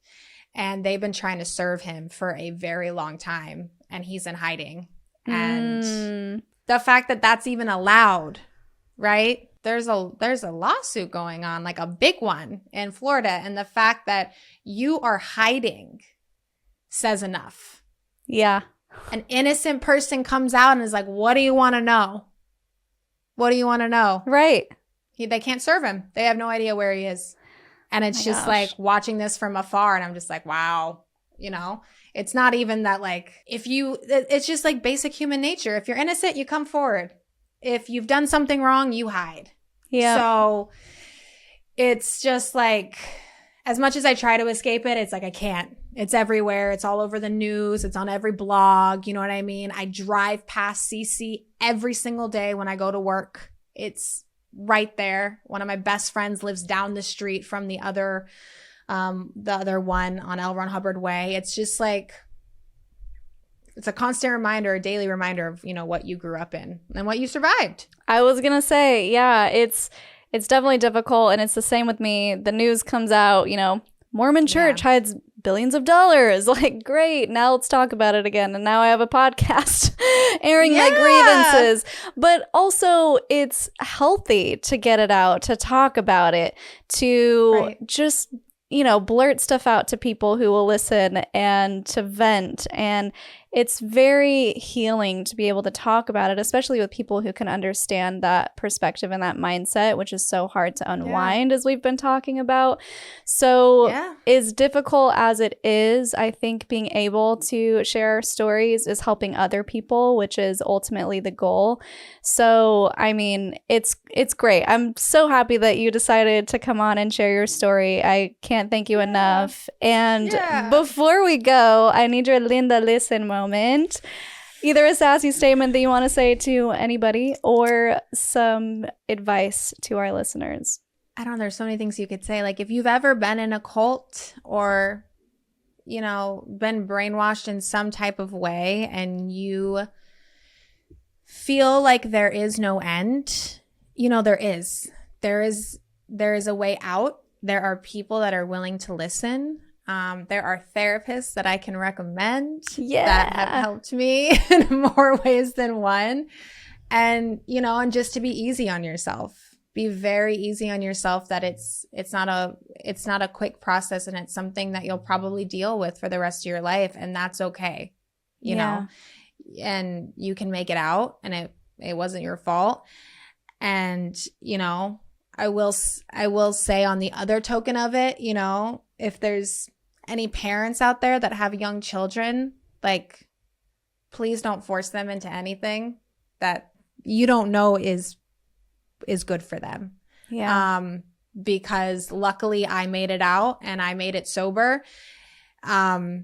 and they've been trying to serve him for a very long time, and he's in hiding. And the fact that that's even allowed, right? There's a lawsuit going on, like a big one in Florida, and the fact that you are hiding says enough. Yeah. An innocent person comes out and is like, what do you want to know? What do you want to know? Right. They can't serve him. They have no idea where he is. And it's just like watching this from afar, and I'm just like, wow, it's not even that like, it's just like basic human nature. If you're innocent, you come forward. If you've done something wrong, you hide. Yeah. So it's just like, as much as I try to escape it, it's like I can't. It's everywhere. It's all over the news. It's on every blog. You know what I mean? I drive past CC every single day when I go to work. It's right there. One of my best friends lives down the street from the other one on L. Ron Hubbard Way. It's just like, it's a constant reminder, a daily reminder of, you know, what you grew up in and what you survived. I was going to say, yeah, it's definitely difficult. And it's the same with me. The news comes out, you know, Mormon church hides billions of dollars. Like, great. Now let's talk about it again. And now I have a podcast airing my grievances. But also it's healthy to get it out, to talk about it, to just, you know, blurt stuff out to people who will listen and to vent. And it's very healing to be able to talk about it, especially with people who can understand that perspective and that mindset, which is so hard to unwind, as we've been talking about. So as difficult as it is, I think being able to share stories is helping other people, which is ultimately the goal. So, I mean, it's great. I'm so happy that you decided to come on and share your story. I can't thank you enough. And before we go, I need your Linda Listen moment. Either a sassy statement that you want to say to anybody or some advice to our listeners. I don't know. There's so many things you could say. Like, if you've ever been in a cult or, you know, been brainwashed in some type of way and you feel like there is no end, you know, there is a way out. There are people that are willing to listen. There are therapists that I can recommend that have helped me in more ways than one. And, you know, and just to be easy on yourself. Be very easy on yourself, that it's not a quick process, and it's something that you'll probably deal with for the rest of your life, and that's okay. You know, and you can make it out, and it wasn't your fault. And, you know, I will say on the other token of it, you know, if there's any parents out there that have young children, like, please don't force them into anything that you don't know is good for them. Because luckily I made it out and I made it sober. I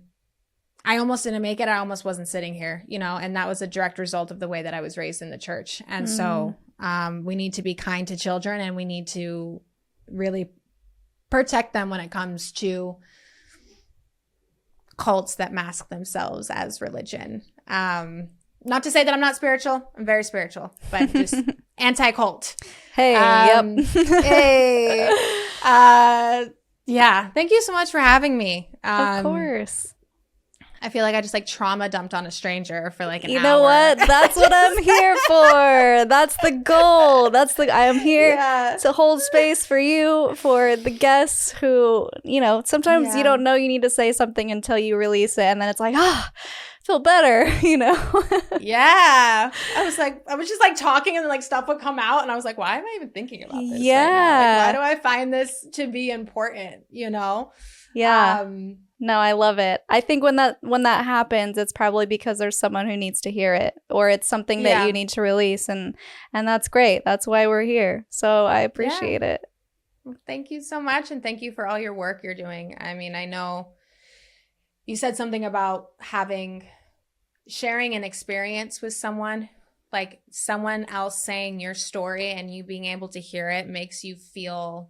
almost didn't make it. I almost wasn't sitting here, you know, and that was a direct result of the way that I was raised in the church. And so we need to be kind to children, and we need to really protect them when it comes to cults that mask themselves as religion. Not to say that I'm not spiritual. I'm very spiritual, but just anti-cult. Hey, hey. Yeah. Thank you so much for having me. Of course. I feel like I just like trauma dumped on a stranger for like an hour. You know what? That's what I'm here for. That's the goal. I am here to hold space for you, for the guests who, you know, sometimes you don't know you need to say something until you release it. And then it's like, feel better, you know? I was just like talking, and then like stuff would come out, and I was like, why am I even thinking about this? Right now? Like, why do I find this to be important, you know? No, I love it. I think when that happens, it's probably because there's someone who needs to hear it, or it's something that you need to release, and that's great. That's why we're here. So I appreciate it. Well, thank you so much, and thank you for all your work you're doing. I mean, I know you said something about sharing an experience with someone, like someone else saying your story and you being able to hear it makes you feel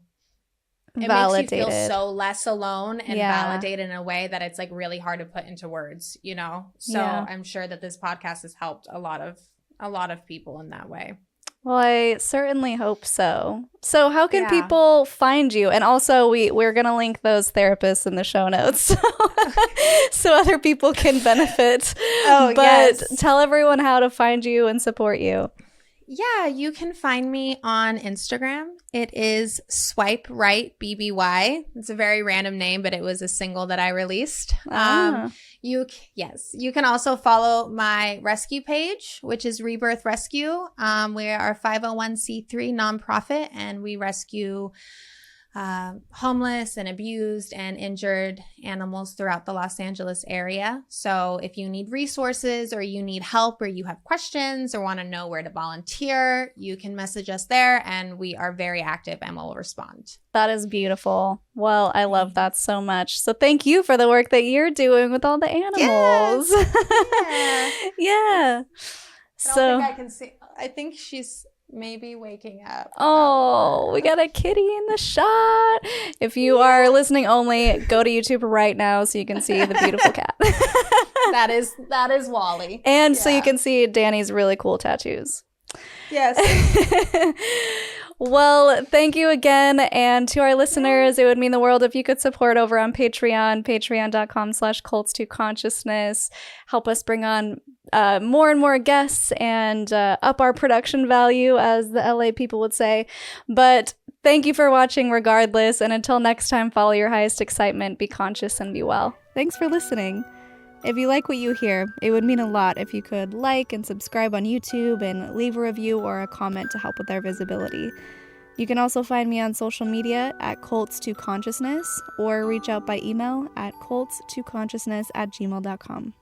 validated. Makes you feel so less alone and validated in a way that it's like really hard to put into words, you know? So I'm sure that this podcast has helped a lot of people in that way. Well, I certainly hope so. So how can people find you? And also we're going to link those therapists in the show notes so other people can benefit. But tell everyone how to find you and support you. Yeah, you can find me on Instagram. It is Swipe Right BBY. It's a very random name, but it was a single that I released. You can also follow my rescue page, which is Rebirth Rescue. We are a 501c3 nonprofit, and we rescue homeless and abused and injured animals throughout the Los Angeles area. So if you need resources or you need help or you have questions or want to know where to volunteer, you can message us there, and we are very active and will respond. That is beautiful. Well, I love that so much. So thank you for the work that you're doing with all the animals. Yes. Yeah. I don't think I can see. I think she's maybe waking up. Oh, we got a kitty in the shot. If you are listening only, go to YouTube right now so you can see the beautiful cat. That is Wally. And so you can see Dani's really cool tattoos. Yes. Well, thank you again. And to our listeners, it would mean the world if you could support over on Patreon, patreon.com/cults2consciousness. Help us bring on more and more guests and up our production value, as the LA people would say. But thank you for watching regardless. And until next time, follow your highest excitement, be conscious, and be well. Thanks for listening. If you like what you hear, it would mean a lot if you could like and subscribe on YouTube and leave a review or a comment to help with our visibility. You can also find me on social media at cults2consciousness or reach out by email at cults2consciousness@gmail.com.